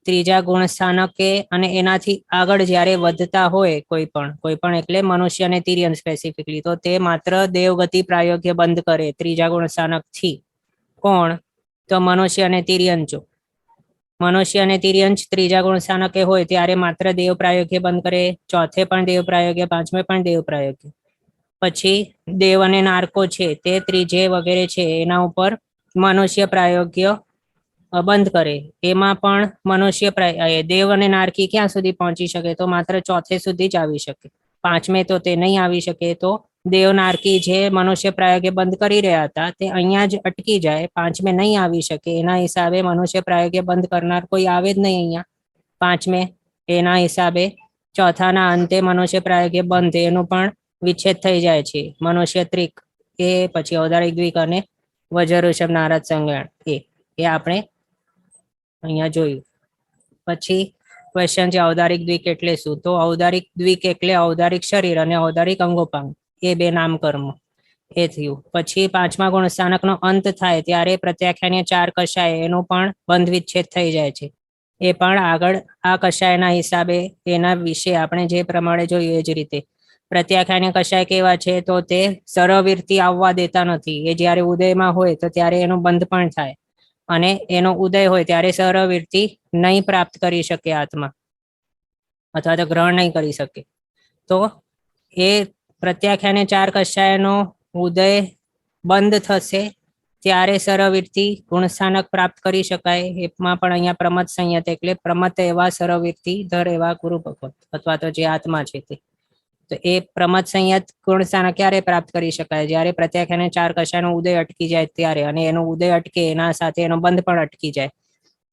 ત્રીજા ગુણસ્થાનકે અને એનાથી આગળ જ્યારે વધતા હોય કોઈ પણ એટલે મનુષ્ય અને તિર્યંચ સ્પેસિફિકલી, તો તે માત્ર દેવગતિ પ્રાયોગ્ય બંધ કરે ત્રીજા ગુણસ્થાનક થી. કોણ? તો મનુષ્ય અને તિર્યંચો. મનુષ્ય અને તિર્યંચ ત્રીજા ગુણસ્થાનકે હોય ત્યારે માત્ર દેવ પ્રાયોગ્ય બંધ કરે, ચોથે પણ દેવ પ્રાયોગ્ય, પાંચમે પણ દેવ પ્રાયોગ્ય. પછી દેવ અને નારકો છે તે ત્રીજે વગેરે છે એના ઉપર મનુષ્ય પ્રાયોગ્ય બંધ કરે. એમાં પણ મનુષ્ય દેવ અને નારકી ક્યાં સુધી પહોંચી શકે? તો માત્ર ચોથે સુધી જ આવી શકે, પાંચમે તો તે નહીં આવી શકે. તો દેવ નારકી જે મનુષ્ય પ્રાયોગ્ય બંધ કરી રહ્યા હતા તે અહીંયા જ અટકી જાય, પાંચમે નહીં આવી શકે. એના હિસાબે મનુષ્ય પ્રાયોગ્ય બંધ કરનાર કોઈ આવે જ નહીં અહીંયા પાંચમે. એના હિસાબે ચોથાના અંતે મનુષ્ય પ્રાયોગ્ય બંધ, એનું પણ વિચ્છેદ થઈ જાય છે. મનુષ્ય, ત્રિક, એ પછી ઔદારિક, દ્વિક અને વજ્ર, ઋષભ, નારદ, સંજ્ઞાણ, એ આપણે અહીંયા જોયું. પછી ક્વેશ્ચન છે ઔદારિક દ્વિક એટલે શું? તો ઔદારિક દ્વિક એટલે ઔદારિક શરીર અને ઔદારિક અંગોપાંગ, એ બે નામકર્મ એ થયું. પછી પાંચમા ગુણસ્થાનકનો અંત થાય ત્યારે પ્રત્યાખ્યાન 4 કષાય એનું પણ બંધ વિચ્છેદ થઈ જાય છે. એ પણ આગળ આ કષાયના હિસાબે એના વિશે આપણે જે પ્રમાણે જોયું એ જ રીતે. પ્રત્યાખ્યાન કષાય કેવા છે? તો તે સરવિરતી આવવા દેતા નથી. એ જ્યારે ઉદયમાં હોય તો ત્યારે એનો બંધ પણ થાય, અને એનો ઉદય હોય ત્યારે સરવિરતી નહીં પ્રાપ્ત કરી શકે આત્મા, અથવા તો ગ્રહણ નહીં કરી શકે. તો એ પ્રત્યાખ્યાન 4 કષાયનો ઉદય બંધ થશે ત્યારે સરવિરતી ગુણસ્થાનક પ્રાપ્ત કરી શકાય. એમાં પણ અહીંયા પ્રમત સંયત એટલે પ્રમત એવા સરવિરતી ધર એવા ગુરુ ભગવત અથવા તો જે આત્મા છે તે. તો એ પ્રમત સંયત ગુણસ્થાનક ક્યારે પ્રાપ્ત કરી શકાય? જ્યારે પ્રત્યાખ્યાન 4 કષાયનો ઉદય અટકી જાય ત્યારે, અને એનો ઉદય અટકે એના સાથે એનો બંધ પણ અટકી જાય.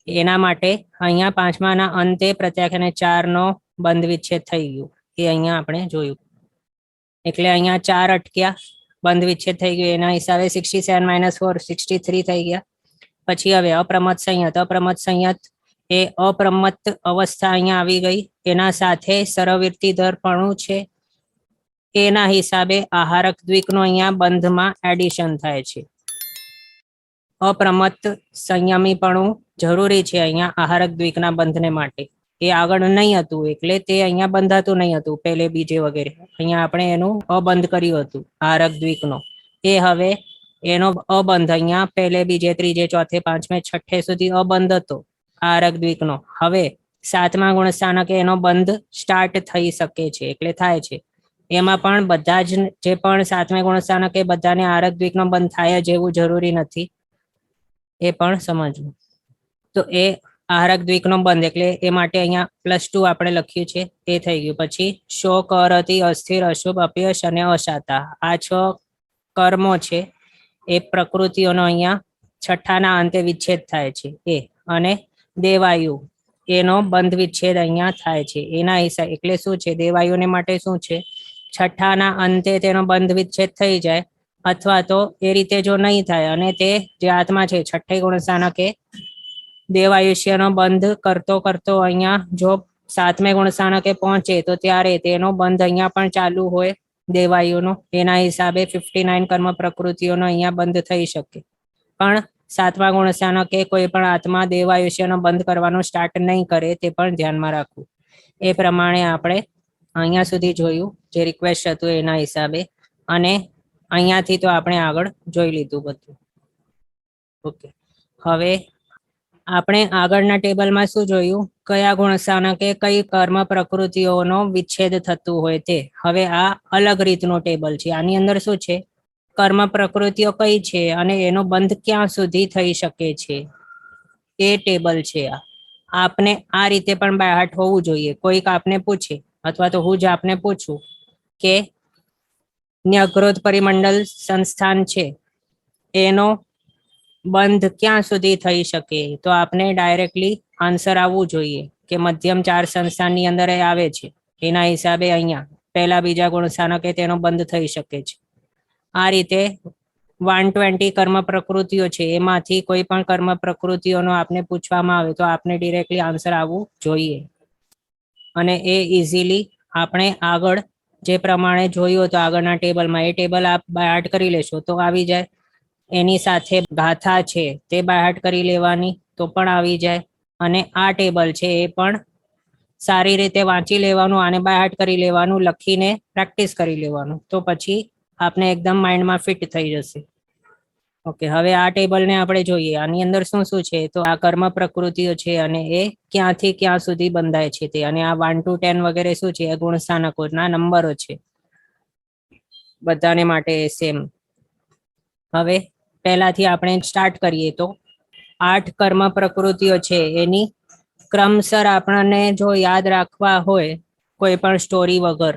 એના માટે અહીંયા પાંચમાના અંતે પ્રત્યાખ્યાન 4 નો બંધ વિચ્છેદ થઈ ગયું, એ અહીંયા આપણે જોયું. એટલે અહીંયા 4 અટક્યા, બંધ વિચ્છેદ થઈ ગયું. એના હિસાબે 67 - 4 63 થઈ ગયા. પછી હવે અપ્રમત સંયત. અપ્રમત સંયત એ અપ્રમત અવસ્થા અહીંયા આવી ગઈ. એના સાથે સરવિરતી ધરપણું છે, એના હિસાબે આહારક દ્વિકનો અહીંયા બંધમાં એડિશન થાય છે. અપ્રમત સંયમીપણું જરૂરી છે અહીંયા આહારક દ્વિકના બંધને માટે. એ આગળ નહીં હતું એટલે તે અહીંયા બંધાતું નહીં હતું પહેલે બીજે વગેરે. અહીંયા આપણે એનું અબંધ કર્યું હતું આહારક દ્વિકનો. એ હવે એનો અબંધ અહીંયા પહેલે બીજે ત્રીજે ચોથે પાંચમે છઠ્ઠે સુધી અબંધ હતો આહારક દ્વિકનો. હવે સાતમા ગુણસ્થાનકે એનો બંધ સ્ટાર્ટ થઈ શકે છે, એટલે થાય છે. એમાં પણ બધા જ જે પણ સાતમા ગુણસ્થાનકે બધાને આહારક દ્વિકનો બંધ થાય જ એવું જરૂરી નથી, એ પણ સમજવું. તો એ આહારક દ્વિકનો બંધ એટલે એ માટે અહીંયા +2 આપણે લખ્યું છે, એ થઈ ગયું. પછી શોક, અરતિ, અસ્થિર, અશુભ, અપયશ અને અશાતા, આ 6 કર્મો છે એ પ્રકૃતિઓનો અહીંયા છઠ્ઠાના અંતે વિચ્છેદ થાય છે. એ અને દેવાયુ એનો બંધ વિચ્છેદ અહીંયા થાય છે. એના હિસાબે એટલે શું છે? દેવાયુને માટે શું છે? છઠ્ઠાના અંતે તેનો બંધ વિચ્છેદ થઈ જાય, અથવા તો એ રીતે જો નહીં થાય અને તે જે આત્મા છે છઠ્ઠે ગુણસ્થાનકે દેવાયુષ્યનો બંધ કરતો કરતો અહીંયા જો સાતમે ગુણસ્થાનકે પહોંચે તો ત્યારે તેનો બંધ અહીંયા પણ ચાલુ હોય દેવાયુનો. એના હિસાબે 59 કર્મ પ્રકૃતિઓનો અહીંયા બંધ થઈ શકે. પણ સાતમા ગુણસ્થાનકે કોઈ પણ આત્મા દેવાયુષ્યનો બંધ કરવાનું સ્ટાર્ટ નહીં કરે, તે પણ ધ્યાનમાં રાખવું. એ પ્રમાણે આપણે અહીંયા સુધી જોયું જે રિક્વેસ્ટ હતું એના હિસાબે, અને અહીંયાથી તો આપણે આગળ જોઈ લીધું બધું. ઓકે, હવે આપણે આગળના ટેબલમાં શું જોયું? કયા ગુણસ્થાનકે કઈ કર્મ પ્રકૃતિઓનો વિચ્છેદ થતું હોય તે. હવે આ અલગ રીતનું ટેબલ છે. આની અંદર શું છે? કર્મ પ્રકૃતિઓ કઈ છે અને એનો બંધ ક્યાં સુધી થઈ શકે છે, એ ટેબલ છે આ. આપને આ રીતે પણ બાયહાટ હોવું જોઈએ. કોઈક આપને પૂછે અથવા તો હું જ આપને પૂછું કે ન્યગ્રોધ પરિમંડલ સંસ્થાન છે એનો બંધ ક્યાં સુધી થઈ શકે, તો આપને ડાયરેક્ટલી આન્સર આવવું જોઈએ કે મધ્યમ 4 સંસ્થાનની અંદર એ આવે છે, એના હિસાબે અહીંયા પહેલા બીજા ગુણ સ્થાનકે તેનો બંધ થઈ શકે છે. આ રીતે 120 કર્મ પ્રકૃતિઓ છે, એમાંથી કોઈ પણ કર્મ પ્રકૃતિઓનો આપને પૂછવામાં આવે તો આપને ડિરેક્ટલી આન્સર આવવું જોઈએ. અને એ ઇઝીલી આપણે આગળ જે પ્રમાણે જોયું તો આગળના ટેબલમાં એ ટેબલ આપ બાયહાટ કરી લેશો તો આવી જાય. એની સાથે ગાથા છે તે બાયહાટ કરી લેવાની તો પણ આવી જાય. અને આ ટેબલ છે એ પણ સારી રીતે વાંચી લેવાનું અને બાયહાટ કરી લેવાનું, લખીને પ્રેક્ટિસ કરી લેવાનું, તો પછી આપને એકદમ માઇન્ડમાં ફિટ થઈ જશે. ઓકે, હવે આ ટેબલને આપણે જોઈએ. આની અંદર શું શું છે, તો આ કર્મ પ્રકૃતિઓ છે અને એ ક્યાંથી ક્યાં સુધી બંધાય છે તે, અને આ 1 to 10 વગેરે શું છે, એ ગુણ સ્થાનકોના નંબરો છે, બધાને માટે સેમ. હવે પહેલાથી આપણે સ્ટાર્ટ કરીએ તો 8 કર્મ પ્રકૃતિઓ છે એની ક્રમસર આપણને જો યાદ રાખવા હોય, કોઈ પણ સ્ટોરી વગર,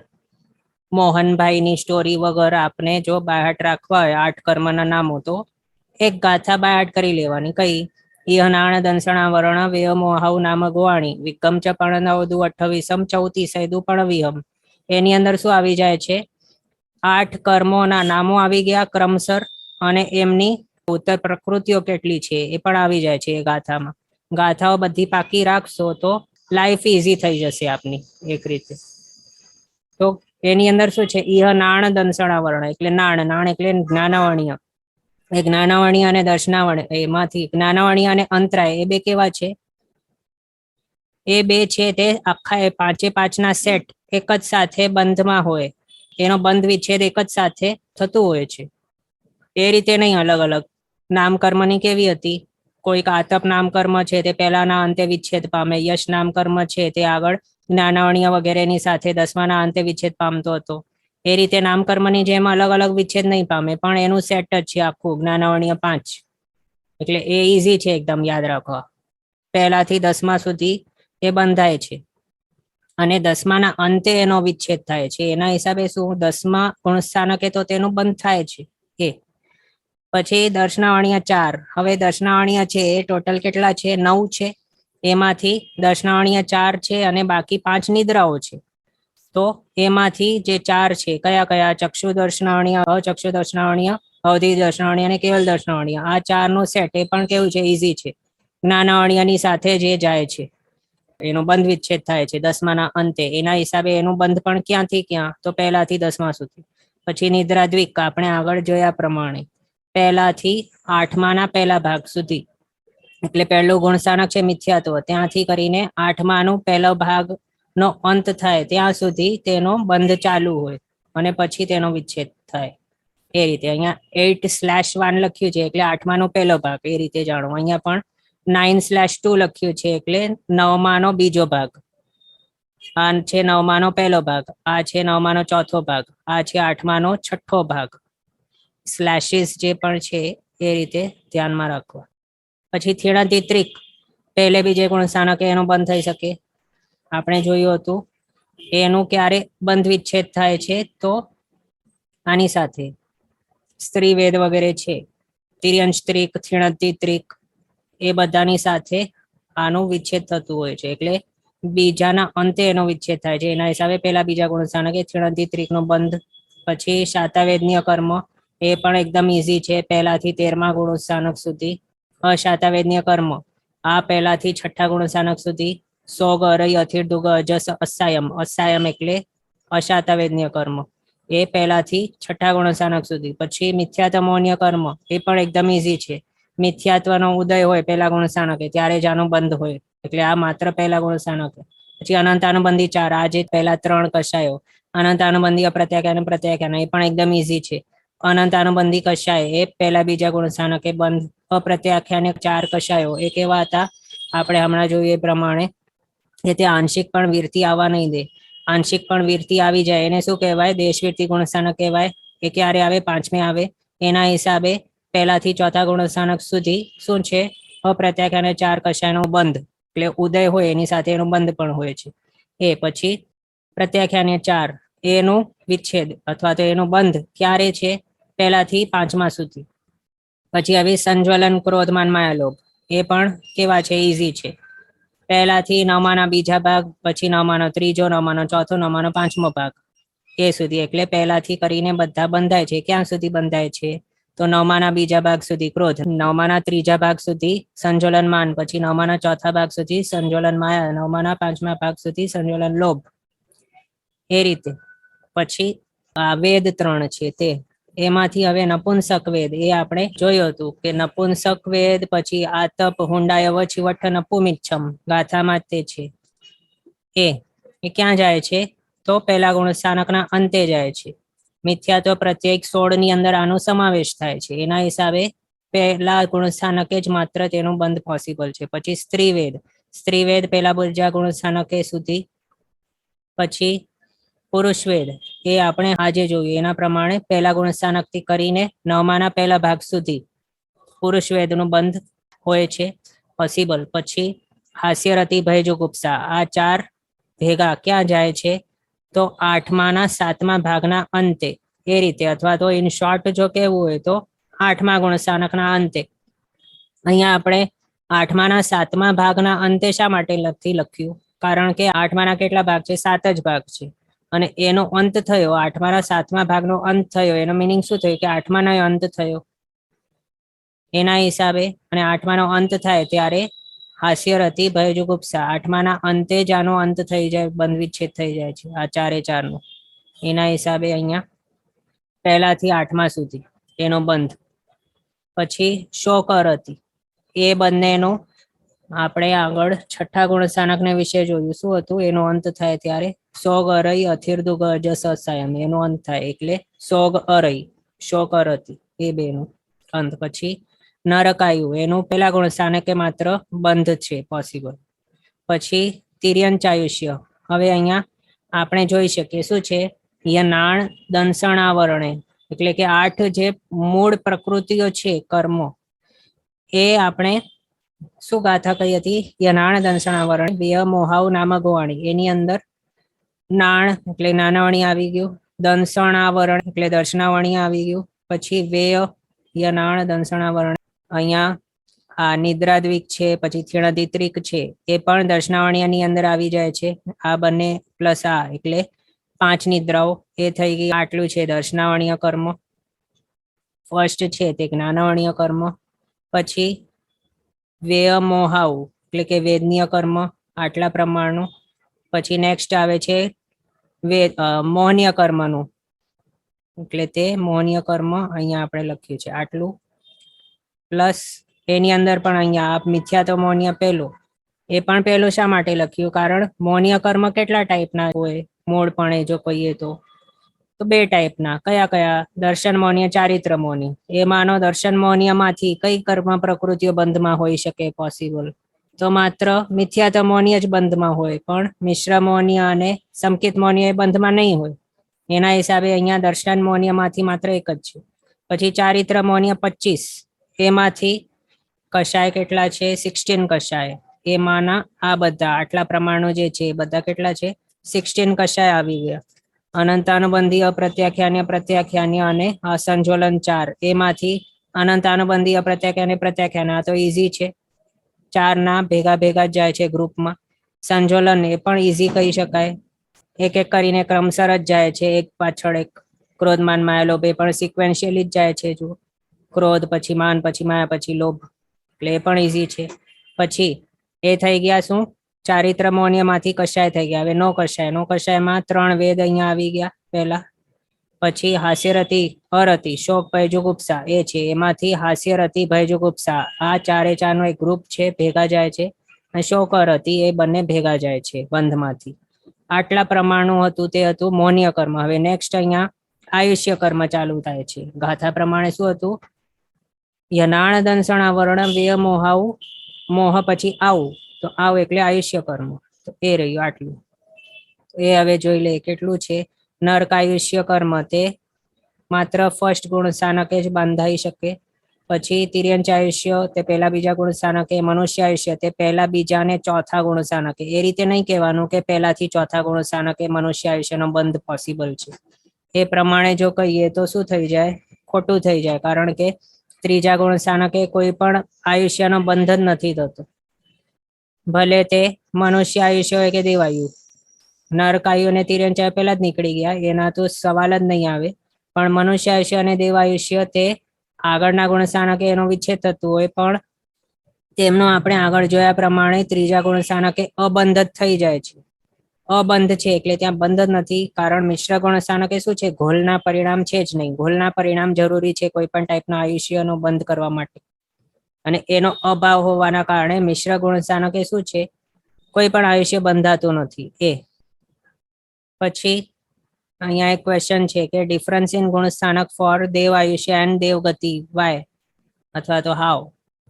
મોહનભાઈની સ્ટોરી વગર આપને જો બાયહાટ રાખવા હોય 8 કર્મના નામો, તો એક ગાથા બાયહાટ કરી લેવાની. કઈ? ઇહનાણ દંસણા વર્ણ વેય મોહાવ નામ ગોવાણી વિક્રમ ચ પર્ણવદુ 28 34 પણ વિહમ. એની અંદર શું આવી જાય છે? 8 કર્મોના નામો આવી ગયા ક્રમસર, અને એમની ઉત્તર પ્રકૃતિઓ કેટલી છે એ પણ આવી જાય છે એ ગાથામાં. ગાથાઓ બધી પાકી રાખશો તો લાઈફ ઈઝી થઈ જશે આપની એક રીતે. તો એની અંદર શું છે? ઇહ નાણ દંસણા વર્ણ એટલે નાણ, નાણ એટલે જ્ઞાનવર્ણ્ય, એ જ્ઞાનવર્ણ્ય અને દર્શનાવર્ણ્ય, એમાંથી જ્ઞાનવર્ણ્ય અને અંતરાય એ બે કેવા છે? એ બે છે તે આખા એ 5 ના સેટ એક જ સાથે બંધમાં હોય, એનો બંધ વિચ્છેદ એક જ સાથે થતું હોય છે. એ રીતે નહીં અલગ અલગ. નામકર્મની કેવી હતી? કોઈક આતપ નામકર્મ છે તે પહેલાના અંતે વિચ્છેદ પામે, યશ નામકર્મ છે તે આગળ જ્ઞાનવર્ણ્ય વગેરેની સાથે 10માના અંતે વિચ્છેદ પામતો હતો. એ રીતે નામકર્મની જેમ અલગ અલગ વિચ્છેદ નહીં પામે, પણ એનું સેટ જ છે આખું જ્ઞાનવર્ણ્ય 5. એટલે એ ઈઝી છે એકદમ યાદ રાખવા. પહેલાથી 10મા સુધી એ બંધાય છે, અને 10માના અંતે એનો વિચ્છેદ થાય છે. એના હિસાબે શું? 10મા ગુણસ્થાનકે તો તેનું બંધ થાય છે એ. પછી દર્શનાવર્ણ્ય 4. હવે દર્શનાવર્ણ્ય છે એ ટોટલ કેટલા છે? 9 છે. એમાંથી દર્શનાવર્ણ્ય 4 છે અને બાકી 5 નિદ્રાઓ છે. તો એમાંથી જે 4 છે કયા કયા? ચક્ષુ દર્શનાવર્ણ્ય, અચક્ષુ દર્શનાવર્ણ્ય, અવધિ દર્શનાવર્ણ્ય અને કેવલ દર્શનાવર્ણ્ય. આ 4 નું સેટ એ પણ કેવું છે? ઈઝી છે. જ્ઞાનવર્ણ્યની સાથે જે જાય છે એનો બંધ વિચ્છેદ થાય છે 10માના અંતે. એના હિસાબે એનું બંધ પણ ક્યાંથી ક્યાં? તો પહેલાથી 10મા સુધી. પછી નિદ્રા દ્વિક, આપણે આગળ જોયા પ્રમાણે પહેલાથી 8માના પહેલા ભાગ સુધી, એટલે પહેલું ગુણસ્થાનક છે મિથ્યાત્વ, ત્યાંથી કરીને 8માનું પહેલો ભાગ નો અંત થાય ત્યાં સુધી તેનો બંધ ચાલુ હોય, અને પછી તેનો વિચ્છેદ થાય. એ રીતે અહીંયા 8/1 લખ્યું છે એટલે 8માનો પહેલો ભાગ, એ રીતે જાણો. અહીંયા પણ 9/2 લખ્યું છે એટલે 9માનો બીજો ભાગ. આ છે 9માનો પહેલો ભાગ, આ છે 9માનો ચોથો ભાગ, આ છે 8માનો છઠ્ઠો ભાગ. સ્લેશિસ જે પણ છે એ રીતે ધ્યાનમાં રાખવા. પછી થીણતિત્રિક, પહેલે બીજે ગુણસ્થાનકે એનો બંધ થઈ શકે. આપણે જોયું હતું એનું ક્યારે બંધ વિચ્છેદ થાય છે? તો આની સાથે સ્ત્રી વેદ વગેરે છે, તિર્યંત્રિક, થીણતિત્રિક, એ બધાની સાથે આનું વિચ્છેદ થતું હોય છે. એટલે બીજાના અંતે એનો વિચ્છેદ થાય છે. એના હિસાબે પહેલા બીજા ગુણસ્થાનકે થીણતિત્રિક નો બંધ. પછી શાતાવેદનીય કર્મ, એ પણ એકદમ ઈઝી છે, પહેલાથી 13મા ગુણસ્થાનક સુધી. અશાતાવેદનીય કર્મ, આ પહેલાથી 6ઠ્ઠા ગુણસ્થાનક સુધી. સોગ, અરય, અથિર, દુગ, અજસ, અસાયમ. અસાયમ એટલે અશાતાવેદનીય કર્મ, એ પહેલાથી 6ઠ્ઠા ગુણસ્થાનક સુધી. પછી મિથ્યાતમોન્ય કર્મ, એ પણ એકદમ ઈઝી છે. મિથ્યાત્વનો ઉદય હોય પહેલા ગુણસ્થાનકે ત્યારે જ આનું બંધ હોય, એટલે આ માત્ર પહેલા ગુણસ્થાનકે. પછી અનંતાનુબંધી 4, આ જે પહેલા 3 કષાયો. અનંતાનુબંધી અપ્રત્યાખ્યાન, પ્રત્યાખ્યાન, એ પણ એકદમ ઈઝી છે. અનંતાનુબંધી કષાય એ પહેલા બીજા ગુણસ્થાનકે બંધ. અપ્રત્યાખ્યાન 4 કષાયો એ કેવા હતા? આપણે હમણાં જોઈએ એ પ્રમાણે કે તે આંશિક પણ વીરતી આવવા નહીં દે. આંશિક પણ વીરતી આવી જાય એને શું કહેવાય? દેશવીરતી ગુણસ્થાનક કહેવાય. એ ક્યારે આવે? 5મે આવે. એના હિસાબે પહેલાથી ચોથા ગુણસ્થાનક સુધી શું છે? અપ્રત્યાખ્યાન 4 કષાયનો બંધ. એટલે ઉદય હોય એની સાથે એનો બંધ પણ હોય છે એ. પછી પ્રત્યાખ્યાન 4 એનું વિચ્છેદ અથવા તો એનો બંધ ક્યારે છે? પહેલાથી પાંચમા સુધી. પછી હવે સંજ્વલન, ક્રોધમાન, માયાલોભ એ પણ કેવા છે? ઈઝી છે. પહેલાથી નવમાના બીજા ભાગ, પછી નવમાનો ત્રીજો, નવમાનો ચોથો, નવમાનો પાંચમો ભાગ એ સુધી. એટલે પહેલાથી કરીને બધા બંધાય છે. ક્યાં સુધી બંધાય છે? તો નવમાના બીજા ભાગ સુધી ક્રોધ, નવમાના ત્રીજા ભાગ સુધી સંજ્વલન માન, પછી નવમાના ચોથા ભાગ સુધી સંજ્વલન માયા, નવમાના પાંચમા ભાગ સુધી સંજ્વલન લોભ, એ રીતે. પછી આ વેદ 3 છે તે, એમાંથી હવે નપુંસક વેદ એ આપણે જોયું હતું કે નપુંસક વેદ પછી આતપ, હુંડાય, વચિવઠ્ઠ, નપુમિચ્છમ ગાથામાં તે છે. એ ક્યાં જાય છે? તો પહેલા ગુણસ્થાનકના અંતે જાય છે. મિથ્યાત્વ પ્રત્યેક 16 ની અંદર આનો સમાવેશ થાય છે. એના હિસાબે પહેલા ગુણસ્થાનકે જ માત્ર તેનું બંધ પોસિબલ છે. પછી સ્ત્રીવેદ, સ્ત્રીવેદ પહેલા બીજા ગુણસ્થાનકે સુધી. પછી પુરુષવેદ એ આપણે આજે જોયું એના પ્રમાણે પહેલા ગુણસ્થાનકથી કરીને નવમાના પહેલા ભાગ સુધી પુરુષવેદનું બંધ હોય છે પોસિબલ. પછી હાસ્યરતિ, ભયજુગુપ્સા આ 4 ભેગા ક્યાં જાય છે? તો આઠમાના સાતમા ભાગના અંતે એ રીતે, અથવા તો ઇન શોર્ટ જો કહેવું હોય તો આઠમા ગુણસ્થાનકના અંતે. અહીંયા આપણે આઠમાના સાતમા ભાગના અંતે શા માટે લખ્યું? કારણ કે આઠમાના કેટલા ભાગ છે? 7 જ ભાગ છે. અને એનો અંત થયો, આઠમાના સાતમા ભાગનો અંત થયો, એનો મિનિંગ શું થયું? કે આઠમાનો અંત થયો એના હિસાબે. અને આઠમાનો અંત થાય ત્યારે હાસ્યરતિ, ભયજુગુપ્સા આઠમાના અંતે જ આનો અંત થઈ જાય, બંધ વિચ્છેદ થઈ જાય છે આ 4 નો. એના હિસાબે અહીંયા પહેલાથી આઠમા સુધી એનો બંધ. પછી શોકરતિ એ બંનેનો આપણે આગળ છઠ્ઠા ગુણસ્થાનકને વિશે જોયું. શું હતું? એનો અંત થાય ત્યારે સોગ અરઈ, અથિર્દુગ અજસ અસાયમ એનો અંત થાય એટલે સોગ અરઈ, શોકરતિ એ બેનો અંત. પછી નરકાયુ એનું પહેલા ગુણસ્થાનકે માત્ર બંધ છે પોસિબલ. પછી તિર્યંચાયુષ્ય, હવે અહીંયા આપણે જોઈ શકીએ શું છે? યનાણ દંસણાવરણે એટલે કે 8 જે મૂળ પ્રકૃતિઓ છે કર્મો, એ આપણે શું ગાથા કહી હતી? યનાણ દંસણાવરણ વ્યય મોહાવ નામ ગોવાણી, એની અંદર નાણ એટલે નાનાવણી આવી ગયું, દંસણાવરણ એટલે દર્શનાવણી આવી ગયું. પછી વેય, યનાણ, દંસણાવરણ. અહીંયા આ નિદ્રાદ્વિક છે, પછી થીણદિત્રિક છે, એ પણ દર્શનાવણીની અંદર આવી જાય છે. આ બંને પ્લસ આ એટલે 5 નિદ્રાઓ એ થઈ ગઈ. આટલું છે દર્શનાવણીય કર્મ. ફર્સ્ટ છે તે જ્ઞાનાવણીય કર્મ. પછી વેય મોહાવ એટલે કે વેદનીય કર્મ, આટલા પ્રમાણનું. પછી નેક્સ્ટ આવે છે મોહનીય કર્મનું, એટલે તે મોહનીય કર્મ અહીંયા આપણે લખ્યું છે આટલું. પ્લસ એની અંદર પણ અહીંયા આપ મિથ્યાત્વ મોહનીય પહેલું, એ પણ પહેલું શા માટે લખ્યું? કારણ મોહનીય કર્મ કેટલા ટાઈપના હોય મૂળપણે જો કહીએ તો 2 ટાઈપના. કયા કયા? દર્શન મોહનીય, ચારિત્ર મોહની. એ માનો દર્શન મોહનીયમાંથી કઈ કર્મ પ્રકૃતિઓ બંધમાં હોઈ શકે પોસિબલ? તો માત્ર મિથ્યાત્વ મોહનીય જ બંધમાં હોય, પણ મિશ્ર મોહનીય અને સંકિત મોહનીય બંધમાં નહીં હોય. એના હિસાબે અહીંયા દર્શન મોહનીયમાંથી માત્ર એક જ છે. પછી ચારિત્ર મોહનીય 25, એમાંથી કષાય કેટલા છે? 16 કષાય. એમાંના આ બધા આટલા પ્રમાણો જે છે એ બધા કેટલા છે? 16 કષાય આવી ગયા. અનંતાનુબંધી, અપ્રત્યાખ્યાન્ય, પ્રત્યાખ્યાન્ય અને અસંજ્વલન 4, એમાંથી અનંતાનુબંધી, અપ્રત્યાખ્યાન્ય, પ્રત્યાખ્યાન આ તો ઈઝી છે, 4 ના ભેગા ભેગા જ જાય છે ગ્રુપમાં. સંજ્વલન એ પણ ઈઝી કહી શકાય, એક એક કરીને ક્રમસર જ જાય છે, એક પાછળ એક. ક્રોધમાન, માયાલોભ એ પણ સિક્વેન્શિયલી જ જાય છે. જો ક્રોધ પછી માન, પછી માયા, પછી લોભ, એટલે એ પણ ઈઝી છે. પછી એ થઈ ગયા શું? ચારિત્ર મોહનીયમાંથી કષાય થઈ ગયા. હવે નો કષાય, નો કષાયમાં 3 વેદ અહીંયા આવી ગયા પહેલા. પછી હાસ્યરતિ, અરતિ, શોક, ભયજુગુપ્સા એ છે, એમાંથી હાસ્યરતિ, ભયજુગુપ્સા આ 4 નો એક ગ્રુપ છે, ભેગા જાય છે. અને શોક, અરતિ એ બંને ભેગા જાય છે બંધમાંથી. આટલા પ્રમાણનું હતું તે હતું મોહનીય કર્મ. હવે નેક્સ્ટ અહીંયા આયુષ્ય કર્મ ચાલુ થાય છે. ગાથા પ્રમાણે શું હતું? યનાણ દંસણાવરણ વ્યય મોહાવ, મોહ પછી આવું, તો આવ એટલે આયુષ્ય કર્મ. તો એ રહ્યું આટલું. એ હવે જોઈ લે કેટલું છે. નર્ક આયુષ્ય કર્મ તે માત્ર ફર્સ્ટ ગુણ સ્થાનકે જ બંધાઈ શકે. પછી તિર્યંચ આયુષ્ય તે પહેલા બીજા ગુણ સ્થાનકે, મનુષ્ય આયુષ્ય તે પહેલા બીજા ને ચોથા ગુણ સ્થાનકે. એ રીતે નહીં કહેવાનું કે પહેલાથી ચોથા ગુણ સ્થાનકે મનુષ્ય આયુષ્યનો બંધ પોસિબલ છે. એ પ્રમાણે જો કહીએ તો શું થઈ જાય? ખોટું થઈ જાય, કારણ કે ત્રીજા ગુણ સ્થાનકે કોઈ પણ આયુષ્યનો બંધ જ નથી થતો, ભલે તે મનુષ્ય આયુષ્ય હોય કે દેવાયુ. નરકાયુ અને તિર્યંચાયુ પહેલા જ નીકળી ગયા, એના તો સવાલ જ નહીં આવે. પણ મનુષ્ય આયુષ્ય અને દેવાયુષ્ય તે આગળના ગુણ સ્થાનકે એનો વિચ્છેદ થતું હોય, પણ તેમનો આપણે આગળ જોયા પ્રમાણે ત્રીજા ગુણ સ્થાનકે અબંધ જ થઈ જાય છે. અબંધ છે એટલે ત્યાં બંધ જ નથી, કારણ મિશ્ર ગુણ સ્થાનકે શું છે? ઘોલના પરિણામ છે જ નહીં. ઘોલના પરિણામ જરૂરી છે કોઈ પણ ટાઈપના આયુષ્યનો બંધ કરવા માટે, અને એનો અભાવ હોવાના કારણે મિશ્ર ગુણ સ્થાનકે શું છે? કોઈ પણ આયુષ્ય બંધાતું નથી. એ પછી અહીંયા એક ક્વેશ્ચન છે કે ડિફરન્સ ઇન ગુણ સ્થાનક ફોર દેવ આયુષ્ય એન્ડ દેવગતિ વાય, અથવા તો હાવ.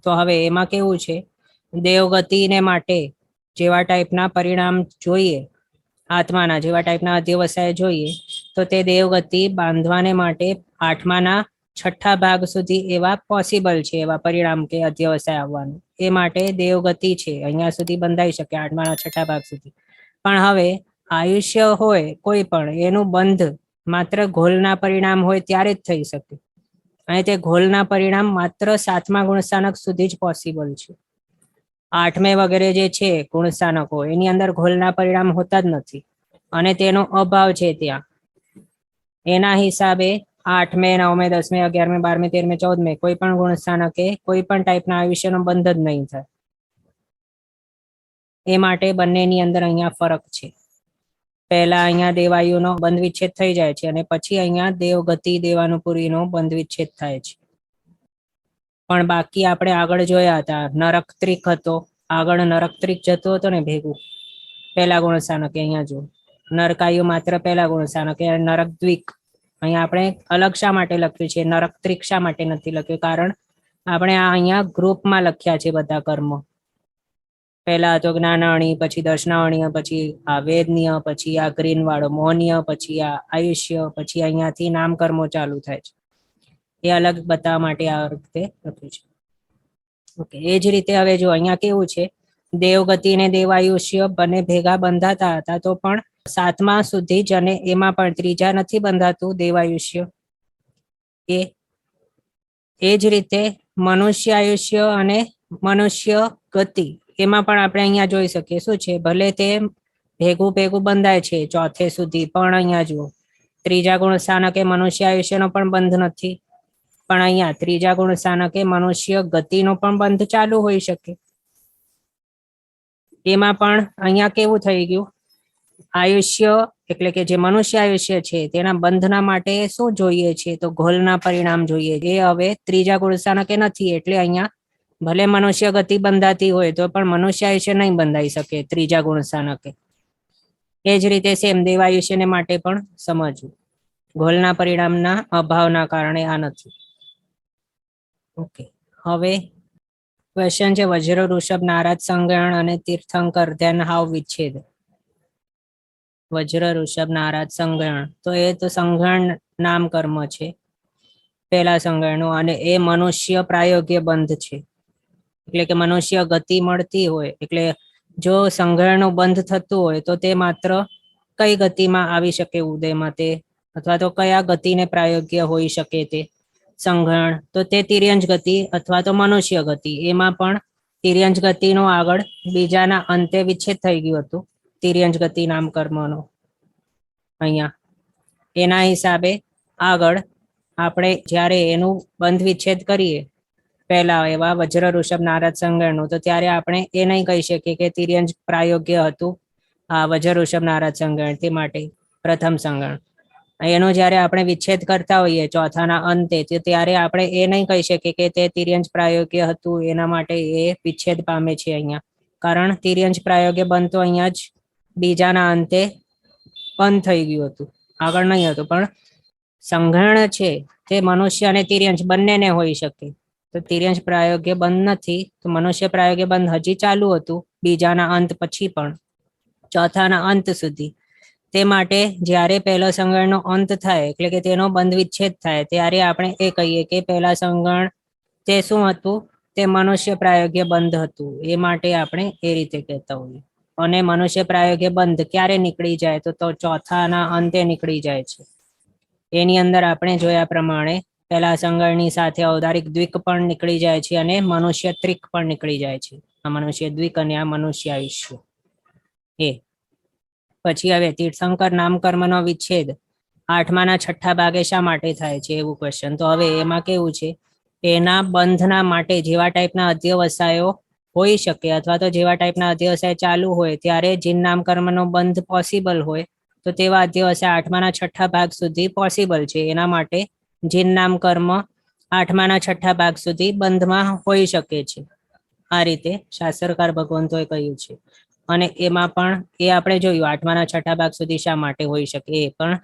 તો હવે એમાં કેવું છે? દેવગતિને માટે જેવા ટાઈપના પરિણામ જોઈએ, આત્માના જેવા ટાઈપના અધ્યવસાય જોઈએ, તો તે દેવગતિ બાંધવાને માટે આઠમાના છઠ્ઠા ભાગ સુધી એવા પોસિબલ છે, એવા પરિણામ કે અધ્યવસાય આવવાનું. એ માટે દેવગતિ છે અહીંયા સુધી બંધાઈ શકે, આઠમાના છઠ્ઠા ભાગ સુધી. પણ હવે આયુષ્ય હોય કોઈ પણ, એનું બંધ માત્ર ઘોલના પરિણામ હોય ત્યારે જ થઈ શકે, અને તે ઘોલના પરિણામ માત્ર સાતમા ગુણસ્થાનક સુધી જ પોસિબલ છે. આઠમે વગેરે જે છે ગુણસ્થાનકો, એની અંદર ઘોલના પરિણામ હોતા જ નથી, અને તેનો અભાવ છે ત્યાં. એના હિસાબે આઠમે, નવમે, દસમે, 11મે, 12મે, 13મે, 14મે કોઈ પણ ગુણસ્થાનકે કોઈ પણ ટાઈપના આયુષ્યનો બંધ જ નહીં થાય. એ માટે બંનેની અંદર અહીંયા ફરક છે. પહેલા અહીંયા દેવાયુનો બંધ વિચ્છેદ થઈ જાય છે, અને પછી અહીંયા દેવગતિ દેવાનુપુરીનો બંધ વિચ્છેદ થાય છે. પણ બાકી આપણે આગળ જોયા હતા, નરકત્રિક હતો, આગળ નરકત્રિક જતો હતો ને ભેગું પહેલા ગુણ સ્થાનકે. અહીંયા જો નરકાયુ માત્ર પહેલા ગુણ સ્થાનકે, નરક દ્વિક અહીંયા આપણે અલગ શા માટે લખ્યું છે? નરકત્રિક શા માટે નથી લખ્યું? કારણ આપણે આ અહીંયા ગ્રુપમાં લખ્યા છે બધા કર્મ. પહેલા તો જ્ઞાનાણી, પછી દર્શનાવણીય, પછી આ વેદનીય, પછી આ ગ્રીન વાળો મોહનીય, પછી આ આયુષ્ય, પછી અહીંયાથી નામકર્મો ચાલુ થાય છે. એ અલગ બતાવવા માટે આ રીતે લખ્યું છે. ઓકે, એ જ રીતે હવે જો અહીંયા કેવું છે? દેવગતિ ને દેવાયુષ્ય બંને ભેગા બંધાતા હતા, તો પણ સાતમા સુધી જ, અને એમાં પણ ત્રીજા નથી બંધાતું દેવાયુષ્ય. એ જ રીતે મનુષ્ય આયુષ્ય અને મનુષ્ય ગતિ, એમાં પણ આપણે અહીંયા જોઈ શકીએ શું છે? ભલે તે ભેગું ભેગું બંધાય છે ચોથે સુધી, પણ અહીંયા જુઓ ત્રીજા ગુણ સ્થાનકે મનુષ્ય આયુષ્યનો પણ બંધ નથી, પણ અહીંયા ત્રીજા ગુણ સ્થાનકે મનુષ્ય ગતિનો પણ બંધ ચાલુ હોઈ શકે. એમાં પણ અહીંયા કેવું થઈ ગયું? આયુષ્ય એટલે કે જે મનુષ્ય આયુષ્ય છે તેના બંધના માટે શું જોઈએ છે? તો ઘોલના પરિણામ જોઈએ. એ હવે ત્રીજા ગુણ સ્થાનકે નથી, એટલે અહીંયા ભલે મનુષ્ય ગતિ બંધાતી હોય તો પણ મનુષ્ય આયુષ્ય નહીં બંધાઈ શકે ત્રીજા ગુણ સ્થાનકે. એ જ રીતે સેમ દેવાયુષ્યને માટે પણ સમજવું, ઘોલના પરિણામના અભાવના કારણે આ નથી. ઓકે, હવે ક્વેશ્ચન છે વજ્ર, ઋષભ, નારદ, સંગણ અને તીર્થંકર ધ્યાન હાવ વિચ્છેદ. વજ્ર, ઋષભ, નારદ, સંગણ, તો એ તો સંગણ નામ કર્મ છે પહેલા સંગણનું, અને એ મનુષ્ય પ્રાયોગ્ય બંધ છે. એટલે કે મનુષ્ય ગતિ મળતી હોય, એટલે જો સંગણનું બંધ થતું હોય તો તે માત્ર કઈ ગતિમાં આવી શકે ઉદયમાં તે, અથવા તો કયા ગતિને પ્રાયોગ્ય હોઈ શકે તે સંગણ? તો તે તિર્યંચ ગતિ અથવા તો મનુષ્ય ગતિ. એમાં પણ તિર્યંચ ગતિનો આગળ બીજાના અંતે વિચ્છેદ થઈ ગયું હતું, તિર્યંચ ગતિ નામ કર્મનો. અહીંયા એના હિસાબે આગળ આપણે જ્યારે એનું બંધ વિચ્છેદ કરીએ પહેલા એવા વજ્ર, ઋષભ, નારદ, સંગણનું, તો ત્યારે આપણે એ નહીં કહી શકીએ કે તિર્યંચ પ્રાયોગ્ય હતું આ વજ્ર, ઋષભ, નારદ, સંગણ, તે માટે પ્રથમ સંગણ. એનો જ્યારે આપણે વિચ્છેદ કરતા હોઈએ ચોથાના અંતે, ત્યારે આપણે એ નહીં કહી શકીએ કે તે તિર્યંચ પ્રાયોગ્ય હતું, એના માટે એ વિચ્છેદ પામે છે અહીંયા. કારણ તિર્યંચ પ્રાયોગ્ય બનતો અહીંયા જ બીજાના અંતે બંધ થઈ ગયું હતું, આગળ નહીં હતું. પણ સંગણ છે તે મનુષ્ય અને તિર્યંચ બંનેને હોઈ શકે, તો તિર્યંચ પ્રાયોગ્ય બંધ નથી, તો મનુષ્ય પ્રાયોગ્ય બંધ હજી ચાલુ હતું બીજાના અંત પછી પણ ચોથાના અંત સુધી. તે માટે જ્યારે પહેલો સંગણનો અંત થાય એટલે કે તેનો બંધ વિચ્છેદ થાય, ત્યારે આપણે એ કહીએ કે પહેલા સંગણ તે શું હતું? તે મનુષ્ય પ્રાયોગ્ય બંધ હતું, એ માટે આપણે એ રીતે કહેતા હોઈએ. અને મનુષ્ય પ્રાયોગ્ય બંધ ક્યારે નીકળી જાય? તો ચોથાના અંતે નીકળી જાય છે. એની અંદર આપણે જોયા પ્રમાણે પેલા સંગળની સાથે ઔદારિક દ્વિક પણ નીકળી જાય છે અને મનુષ્ય ત્રિક પણ નીકળી જાય છે. આ મનુષ્ય દ્વિક અને આ મનુષ્ય આયુષ્ય. એ પછી હવે તીર્થંકર નામકર્મનો વિચ્છેદ 8માના 6ઠ્ઠા ભાગે શા માટે થાય છે? એવું ક્વેશ્ચન. તો હવે એમાં કેવું છે, એના બંધના માટે જેવા ટાઈપના અધ્યવસાયો હોઈ શકે અથવા તો જેવા ટાઈપના અધ્યવસાય ચાલુ હોય ત્યારે જીન નામકર્મનો બંધ પોસિબલ હોય, તો તેવા અધ્યવસાય 8માના 6ઠ્ઠા ભાગ સુધી પોસિબલ છે. એના માટે જીન નામકર્મ 8માના 6ઠ્ઠા ભાગ સુધી બંધમાં હોઈ શકે છે. આ રીતે શાસ્ત્રકાર ભગવંતોએ કહ્યું છે. અને એમાં પણ એ આપણે જોયું 8માના 6ઠ્ઠા ભાગ સુધી શા માટે હોઈ શકે, એ પણ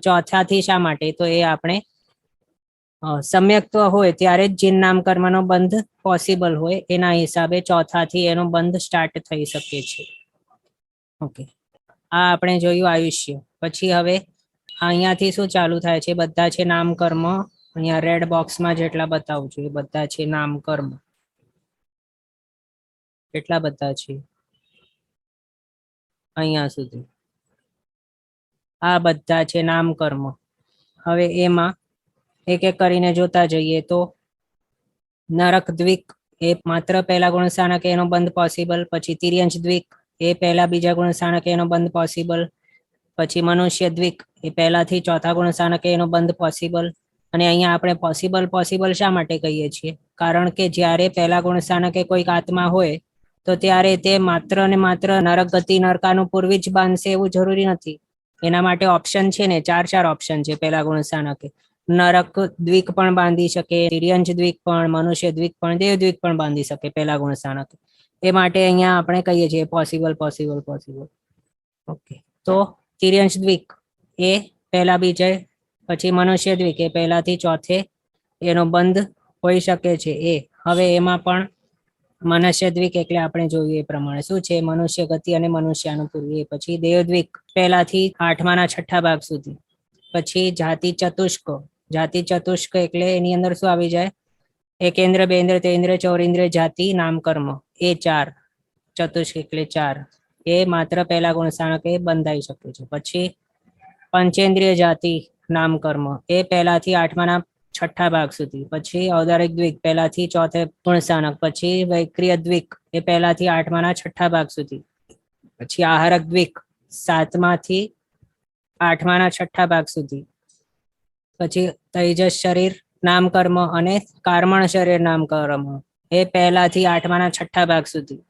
ચોથાથી શા માટે? તો એ આપણે સમ્યક્ત્વ હોય ત્યારે જ જીન નામકર્મનો બંધ પોસિબલ હોય, એના હિસાબે ચોથાથી એનો બંધ સ્ટાર્ટ થઈ શકે છે. ઓકે, આ આપણે જોયું આયુષ્ય. પછી હવે અહીંયાથી શું ચાલુ થાય છે? બધા છે નામકર્મ. અહીંયા રેડ બોક્સમાં જેટલા બતાવું છું એ બધા છે નામકર્મ. કેટલા બધા છે અહીંયા સુધી? આ બધા છે નામકર્મ. હવે એમાં એક એક કરીને જોતા જઈએ તો નરક દ્વિક એ માત્ર પહેલા ગુણસ્થાનક એનો બંધ પોસિબલ. પછી તિર્યંશ દ્વિક એ પહેલા બીજા ગુણસ્થાનક એનો બંધ પોસિબલ. પછી મનુષ્ય દ્વિક એ પહેલાથી ચોથા ગુણસ્થાનક એનો બંધ પોસિબલ. અને અહીંયા આપણે પોસિબલ શા માટે કહીએ છીએ? કારણ કે જ્યારે પહેલા ગુણસ્થાનકે કોઈક આત્મા હોય તો ત્યારે તે માત્ર ને માત્ર નરક ગતિ નરકાનું પૂર્વી જ બાંધશે એવું જરૂરી નથી. એના માટે ઓપ્શન છે ને, 4 ઓપ્શન છે પહેલા ગુણસ્થાનકે. નરક દ્વિક પણ બાંધી શકે, તિર્યંશ દ્વિક પણ, મનુષ્ય દ્વિક પણ, દેવ દ્વિક પણ બાંધી શકે પહેલા ગુણસ્થાનકે. એ માટે અહીંયા આપણે કહીએ છીએ પોસિબલ. ઓકે, તો તિર્યંશ દ્વિક એ પહેલા બીજે, પછી મનુષ્ય દ્વિક એ પહેલાથી ચોથે એનો બંધ હોઈ શકે છે. એ હવે એમાં પણ મનુષ્ય દ્વિક એટલે આપણે જોઈએ એ પ્રમાણે શું છે? મનુષ્ય ગતિ અને મનુષ્યનું પૂર્વી. પછી દેવદ્વિક પહેલાથી 8માના 6ઠ્ઠા ભાગ સુધી. પછી જાતિ ચતુષ્ક. જાતિ ચતુષ્ક એટલે એની અંદર શું આવી જાય? એકેન્દ્ર, બેન્દ્ર, તેન્દ્ર, ચૌરેન્દ્ર, જાતિ, નામકર્મ એ 4. ચતુષ્ક એટલે 4. એ માત્ર પહેલા ગુણસ્થાનકે બંધાઈ શકે છે. પછી પંચેન્દ્રિય જાતિ નામકર્મ એ પહેલાથી 8માના 6ઠ્ઠા ભાગ સુધી. પછી ઔદારિક દ્વિક પહેલાથી ચોથે ગુણસ્થાનક. પછી વૈક્રિય દ્વિક એ પહેલાથી 8માના 6ઠ્ઠા ભાગ સુધી. પછી આહારક દ્વિક 7માથી 8માના 6ઠ્ઠા ભાગ સુધી. પછી તૈજસ શરીર નામકર્મ અને કાર્મણ શરીર નામકર્મ એ પહેલાથી 8માના 6ઠ્ઠા ભાગ સુધી.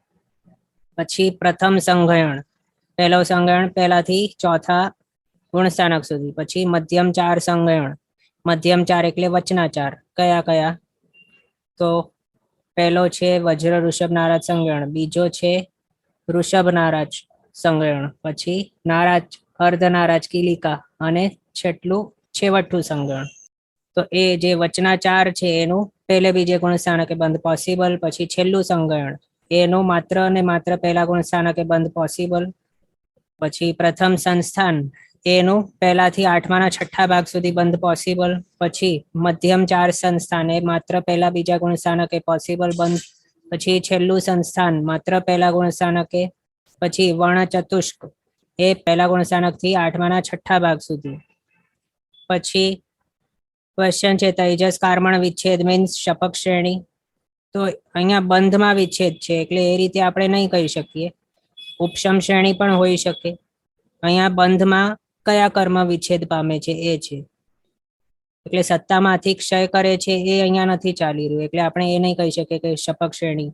પછી પ્રથમ સંઘયણ, પહેલો સંઘયણ પહેલાથી ચોથા ગુણસ્થાનક સુધી. પછી મધ્યમ 4 સંઘયણ. મધ્યમ 4 એટલે વચના 4. કયા કયા? તો પહેલો છે વજ્ર ઋષભ નારાજ સંઘયણ, બીજો છે ઋષભ નારાજ સંઘયણ, પછી નારાજ, અર્ધ નારાજ, કિલિકા અને છેવટું સંઘયણ. તો એ જે વચના 4 છે એનું પહેલે બીજે ગુણસ્થાનકે બંધ પોસિબલ. પછી છેલ્લું સંઘયણ એનું માત્ર ને માત્ર પહેલા ગુણસ્થાનકે બંધ પોસિબલ. પછી પ્રથમ સંસ્થાન એનું પહેલાથી 8માના 6ઠ્ઠા ભાગ સુધી બંધ પોસિબલ. પછી મધ્યમ 4 સંસ્થાન એ માત્ર પહેલા બીજા ગુણસ્થાનકે પોસિબલ બંધ. પછી છેલ્લું સંસ્થાન માત્ર પહેલા ગુણસ્થાનકે. પછી વર્ણ ચતુષ્ક એ પહેલા ગુણસ્થાનકથી 8માના 6ઠ્ઠા ભાગ સુધી. પછી ક્વેશ્ચન છે તૈજસ કાર્મણ વિચ્છેદ મીન્સ શપક શ્રેણી. તો અહીંયા બંધમાં વિચ્છેદ છે એટલે એ રીતે આપણે નહીં કહી શકીએ. ઉપશમ શ્રેણી પણ હોઈ શકે. અહીંયા બંધમાં કયા કર્મ વિચ્છેદ પામે છે એ છે. એટલે સત્તામાંથી ક્ષય કરે છે એ અહીંયા નથી ચાલી રહ્યું, એટલે આપણે એ નહીં કહી શકીએ કે શપક શ્રેણી.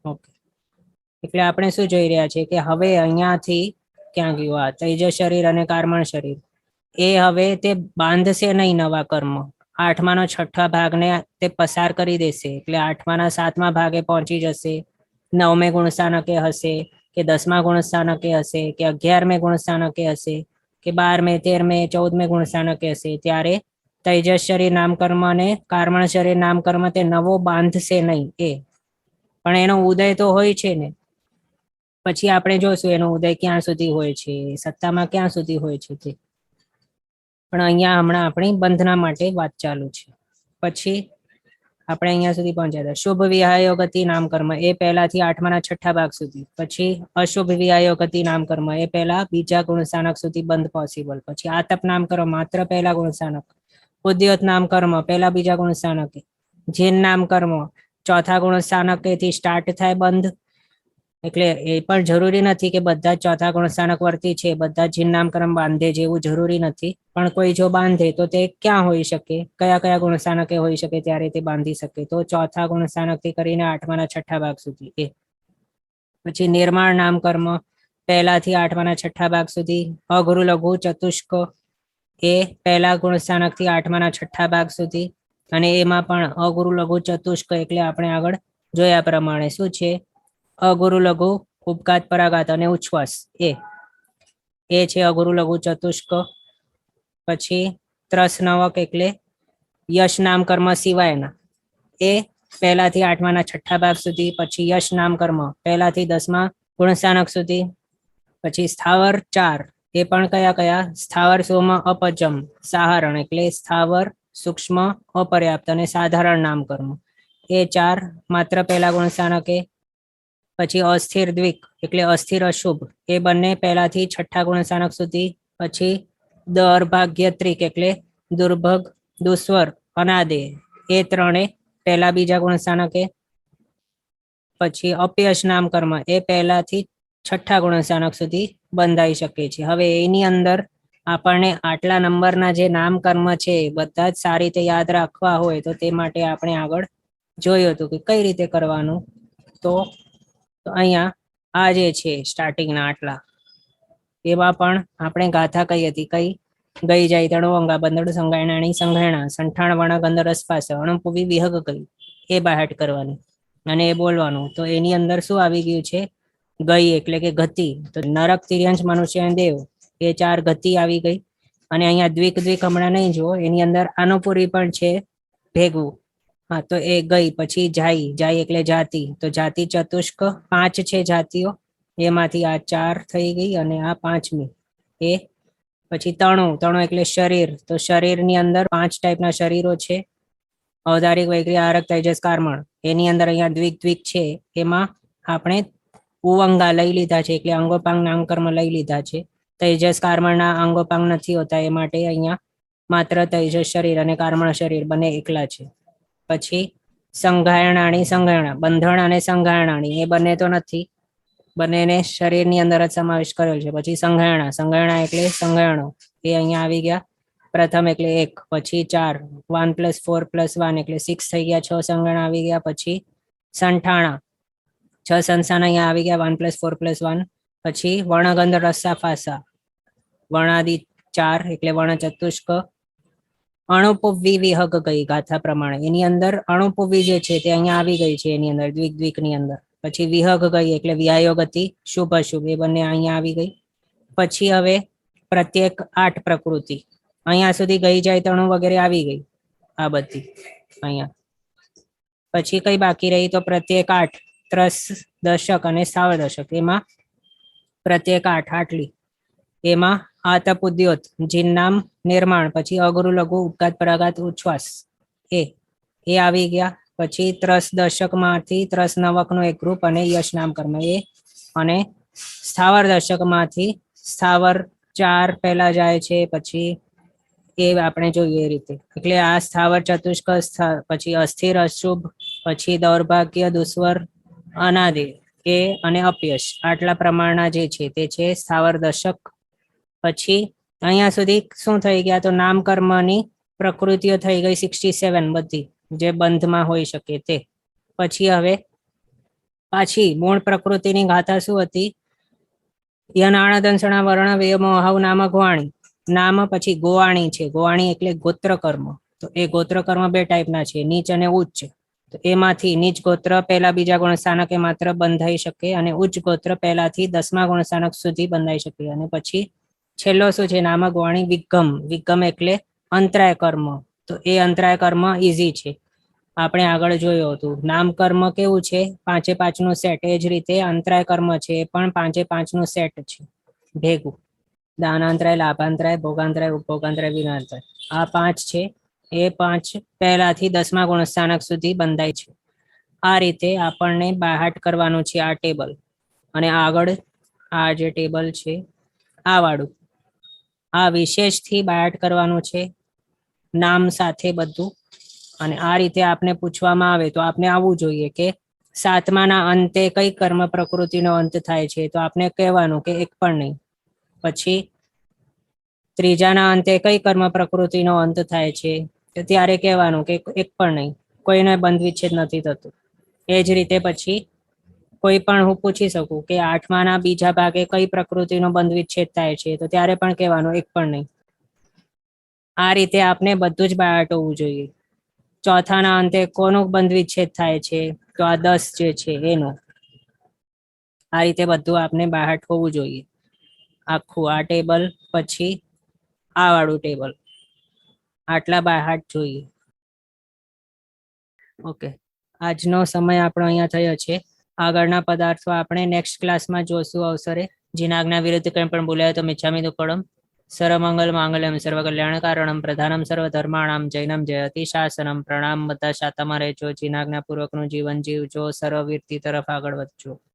ઓકે, એટલે આપણે શું જોઈ રહ્યા છીએ કે હવે અહીંયાથી ક્યાં ગયું? આ તૈજસ શરીર અને કાર્મણ શરીર એ હવે તે બાંધશે નહીં નવા કર્મ. 8માનો 6ઠ્ઠા ભાગને તે પસાર કરી દેશે એટલે 8માના 7મા ભાગે પહોંચી જશે. 9મે ગુણસ્થાનકે હશે કે 10મા ગુણસ્થાનકે હશે કે 11મે ગુણસ્થાનકે હશે કે 12મે, 13મે, 14મે ગુણસ્થાનકે હશે. ત્યારે તૈજસ શરીર નામકર્મ અને કાર્મણ શરીર નામકર્મ તે નવો બાંધશે નહીં. એ પણ એનો ઉદય તો હોય છે ને. પછી આપણે જોશું એનો ઉદય ક્યાં સુધી હોય છે, સત્તામાં ક્યાં સુધી હોય છે તે. પણ અહીંયા હમણાં આપણી બંધના માટે વાત ચાલુ છે. પછી આપણે અહીંયા સુધી પહોંચ્યા હતા. શુભ વિહાયો ગતિ નામ કર્મ એ પહેલાથી 8માના 6ઠ્ઠા ભાગ સુધી. પછી અશુભ વિહાયો ગતિ નામ કર્મ એ પહેલા બીજા ગુણસ્થાનક સુધી બંધ પોસિબલ. પછી આતપ નામ કર્મ માત્ર પહેલા ગુણસ્થાનક. ઉદ્યોત નામ કર્મ પહેલા બીજા ગુણસ્થાનકે. જીન નામ કર્મ ચોથા ગુણસ્થાનકેથી સ્ટાર્ટ થાય બંધ. એટલે એ પણ જરૂરી નથી કે બધા જ ચોથા ગુણસ્થાનક વર્તી છે બધા જીન નામ કર્મ બાંધે જેવું જરૂરી નથી. પણ કોઈ જો બાંધે તો તે ક્યાં હોઈ શકે, કયા કયા ગુણસ્થાનકે હોઈ શકે ત્યારે તે બાંધી શકે. તો ચોથા ગુણસ્થાનકથી કરીને 8માના 6ઠ્ઠા ભાગ સુધી એ. પછી નિર્માણ નામ કર્મ પહેલાથી 8માના 6ઠ્ઠા ભાગ સુધી. અગુરુ લઘુ ચતુષ્ક એ પહેલા ગુણસ્થાનકથી 8માના 6ઠ્ઠા ભાગ સુધી. અને એમાં પણ અગુરુ લઘુ ચતુષ્ક એટલે આપણે આગળ જોયા પ્રમાણે શું છે, અગુરુ લઘુ ઉપઘાત પરાઘાત અને ઉચ્છ્વાસ એ છે અગુરુ લઘુ ચતુષ્ક. પછી ત્રસ નવક એટલે યશ નામ કર્મ સિવાયના એ પહેલાથી 8માના 6ઠ્ઠા ભાગ સુધી. પછી યશ નામ કર્મ પહેલાથી 10મા ગુણસ્થાનક સુધી. પછી સ્થાવર 4 એ પણ કયા કયા, સ્થાવર સોમ અપચમ સાહરણ એટલે સ્થાવર સૂક્ષ્મ અપર્યાપ્ત અને સાધારણ નામ કર્મ એ 4 માત્ર પહેલા ગુણસ્થાનકે. પછી અસ્થિર દ્વિક એટલે અસ્થિર અશુભ એ બંને પહેલાથી 6ઠ્ઠા ગુણસ્થાનક સુધી. પછી દૌર્ભાગ્યત્રિક એટલે દુર્ભગ દુસ્વર અનાદે એ ત્રણે પહેલા બીજા ગુણસ્થાનકે. પછી અપયશ નામ કર્મ એ પહેલાથી 6ઠ્ઠા ગુણસ્થાનક સુધી બંધાઈ શકે છે. હવે એની અંદર આપણને આટલા નંબરના જે નામ કર્મ છે બધા જ સારી રીતે યાદ રાખવા હોય તો તે માટે આપણે આગળ જોયું હતું કે કઈ રીતે કરવાનું. તો અહીંયા આ જે છે સ્ટાર્ટિંગના આટલા એમાં પણ આપણે ગાથા કઈ હતી, કઈ ગઈ જાય તણુ અંગા બંદડ સંગાયણાની સંઘાયણા સંઠાણ વણ ગંધ રસપાસ અણુપુવી વિહગ કઈ એ બાહેટ કરવાની અને એ બોલવાનું. તો એની અંદર શું આવી ગયું છે, ગઈ એટલે કે ગતિ. તો નરક તિર્યંશ મનુષ્ય દેવ એ 4 ગતિ આવી ગઈ. અને અહીંયા દ્વિક દ્વિક હમણાં નહીં જુઓ, એની અંદર અનુપુરી પણ છે ભેગું. હા તો એ ગઈ. પછી જાય, જાય એટલે જાતિ. તો જાતિ ચતુષ્ક 5 છે જાતિઓ, એમાંથી આ 4 થઈ ગઈ અને આ 5મી એ. પછી તણુ, તણુ એટલે શરીર. તો શરીરની અંદર 5 ટાઈપના શરીરો છે, ઔદારિક વૈક્રિય આરક તેજસ કાર્મણ. એની અંદર અહીંયા દ્વિક દ્વિક છે, એમાં આપણે ઉવંગા લઈ લીધા છે એટલે અંગોપાંગ નામ કર્મ લઈ લીધા છે. તેજસ કાર્મણના અંગોપાંગ નથી હોતા એ માટે અહીંયા માત્ર તેજસ શરીર અને કાર્મણ શરીર બંને એકલા છે. પછી સંઘાયણાણી સંઘાયણા, બંધણ અને સંઘાયણાણી એ બંને તો નથી, બંનેને શરીરની અંદર જ સમાવેશ કરેલ છે. પછી સંઘાયણા, સંઘાયણા એટલે સંઘાયણો એ અહીંયા આવી ગયા પ્રથમ એટલે 1. પછી 4 1 + 4 + 1 એટલે 6 થઈ ગયા, 6 સંઘાયણા આવી ગયા. પછી સંઠાણા 6 સંસ્થાન અહીંયા આવી ગયા 1 + 4 + 1. પછી વર્ણગંધ રસ્સા ફાસા વર્ણાદિ 4 એટલે વર્ણ ચતુષ્ક. અણુપુવી વિહગ ગઈ ગાથા પ્રમાણે, એની અંદર અણુપુવી જે છે તે અહીંયા આવી ગઈ છે એની અંદર દ્વિક દ્વિક ની અંદર. પછી વિહગ ગઈ એટલે વિહાયો ગતિ શુભ અશુભ એ બંને અહીંયા આવી ગઈ. પછી હવે પ્રત્યેક 8 પ્રકૃતિ અહીંયા સુધી ગઈ જાય તણુ વગેરે આવી ગઈ આ બધી અહીંયા. પછી કઈ બાકી રહી, તો પ્રત્યેક 8 ત્રસ દશક અને સ્થાવર દશક. એમાં પ્રત્યેક 8 આટલી, એમાં આતપ ઉદ્યોત જીન નામ નિર્માણ. પછી અગુરુ લઘુ ઉપઘાત પરાઘાત ઉચ્છ્વાસ એ આવી ગયા. પછી ત્રસ દશક માંથી ત્રસ નવક નું એક ગ્રુપ અને યશ નામ કર્મ એ. અને સ્થાવર દશક માંથી સ્થાવર 4 પહેલા જાય છે, પછી એ આપણે જોઈએ એ રીતે. એટલે આ સ્થાવર ચતુષ્ક, પછી અસ્થિર અશુભ, પછી દૌર્ભાગ્ય દુસ્વર અનાદિ એ અને અપયશ આટલા પ્રમાણના જે છે તે છે સ્થાવર દશક. પછી અહીંયા સુધી શું થઈ ગયા, તો નામ કર્મની પ્રકૃતિઓ થઈ ગઈ 67 બધી જે બંધમાં હોઈ શકે તે. પછી હવે પાછી મૂળ પ્રકૃતિની ગાથા શું હતી, યનાણા દંસણા વર્ણ વેયમો અહવ નામ ગોવાણી નામ. પછી ગોવાણી છે, ગોવાણી એટલે ગોત્ર કર્મ. તો એ ગોત્ર કર્મ 2 ટાઈપના છે, નીચ અને ઉચ્ચ. તો એમાંથી નીચ ગોત્ર પહેલા બીજા ગુણસ્થાનકે માત્ર બંધાઈ શકે અને ઉચ્ચ ગોત્ર પહેલાથી 10મા ગુણસ્થાનક સુધી બંધાઈ શકે. અને પછી છેલ્લો શું છે, નામક વાણી વિગમ. વિગમ એટલે અંતરાય કર્મ. તો એ અંતરાય કર્મ ઈઝી છે, આપણે આગળ જોયું હતું. નામ કર્મ કેવું છે, 5 5 નું સેટ. એ જ રીતે અંતરાય કર્મ છે એ પણ 5 5 નું સેટ છે ભેગું. દાનાંતરાય, લાભાંતરાય, ભોગાંતરાય, ઉપભોગાંતરાય, વિનાંતરાય આ 5 છે. એ 5 પહેલાથી 10મા ગુણસ્થાનક સુધી બંધાય છે. આ રીતે આપણને બાહાટ કરવાનું છે આ ટેબલ. અને આગળ આ જે ટેબલ છે આ વાળું, આ વિશેષથી બાહાટ કરવાનું છે, નામ સાથે બધું. અને આ રીતે આપને પૂછવામાં આવે તો આપને આવવું જોઈએ કે 7માના અંતે કઈ કર્મ પ્રકૃતિનો અંત થાય છે, તો આપને કહેવાનું કે એક પણ નહીં. પછી 3જાના અંતે કઈ કર્મ પ્રકૃતિનો અંત થાય છે, તો ત્યારે કહેવાનું કે એક પણ નહીં, કોઈને બંધ વિચ્છેદ નથી થતું. એ જ રીતે પછી કોઈ પણ હું પૂછી શકું કે 8માના બીજા ભાગે કઈ પ્રકૃતિનો બંધ વિચ્છેદ થાય છે, તો ત્યારે પણ કહેવાનું એક પણ નહીં. આ રીતે આપને બધું જ બાહાટ હોવું જોઈએ. ચોથાના અંતે કોનો બંધ વિચ્છેદ થાય છે, તો આ 10 જે છે એનો. આ રીતે બધું આપને બાહાટ હોવું જોઈએ, આખું આ ટેબલ. પછી આ વાળું ટેબલ, આટલા બાહાટ જોઈએ. ઓકે, આજનો સમય આપણો અહીંયા થયો છે. આગળના પદાર્થો આપણે નેક્સ્ટ ક્લાસમાં જોશું અવસરે. જેના આજ્ઞા વિરુદ્ધ કંઈ પણ બોલાય તો મિચ્છામિ દુક્કડમ. સર્વમંગલ માંગલ્યમ સર્વકલ્યાણકારણમ પ્રધાનમ સર્વધર્માણામ જૈનમ જયતિ શાસનમ. પ્રણામ. બધા શાતામાં રહેજો, જીના આજ્ઞાપૂર્વકનું જીવન જીવજો, સર્વવીરતી તરફ આગળ વધજો.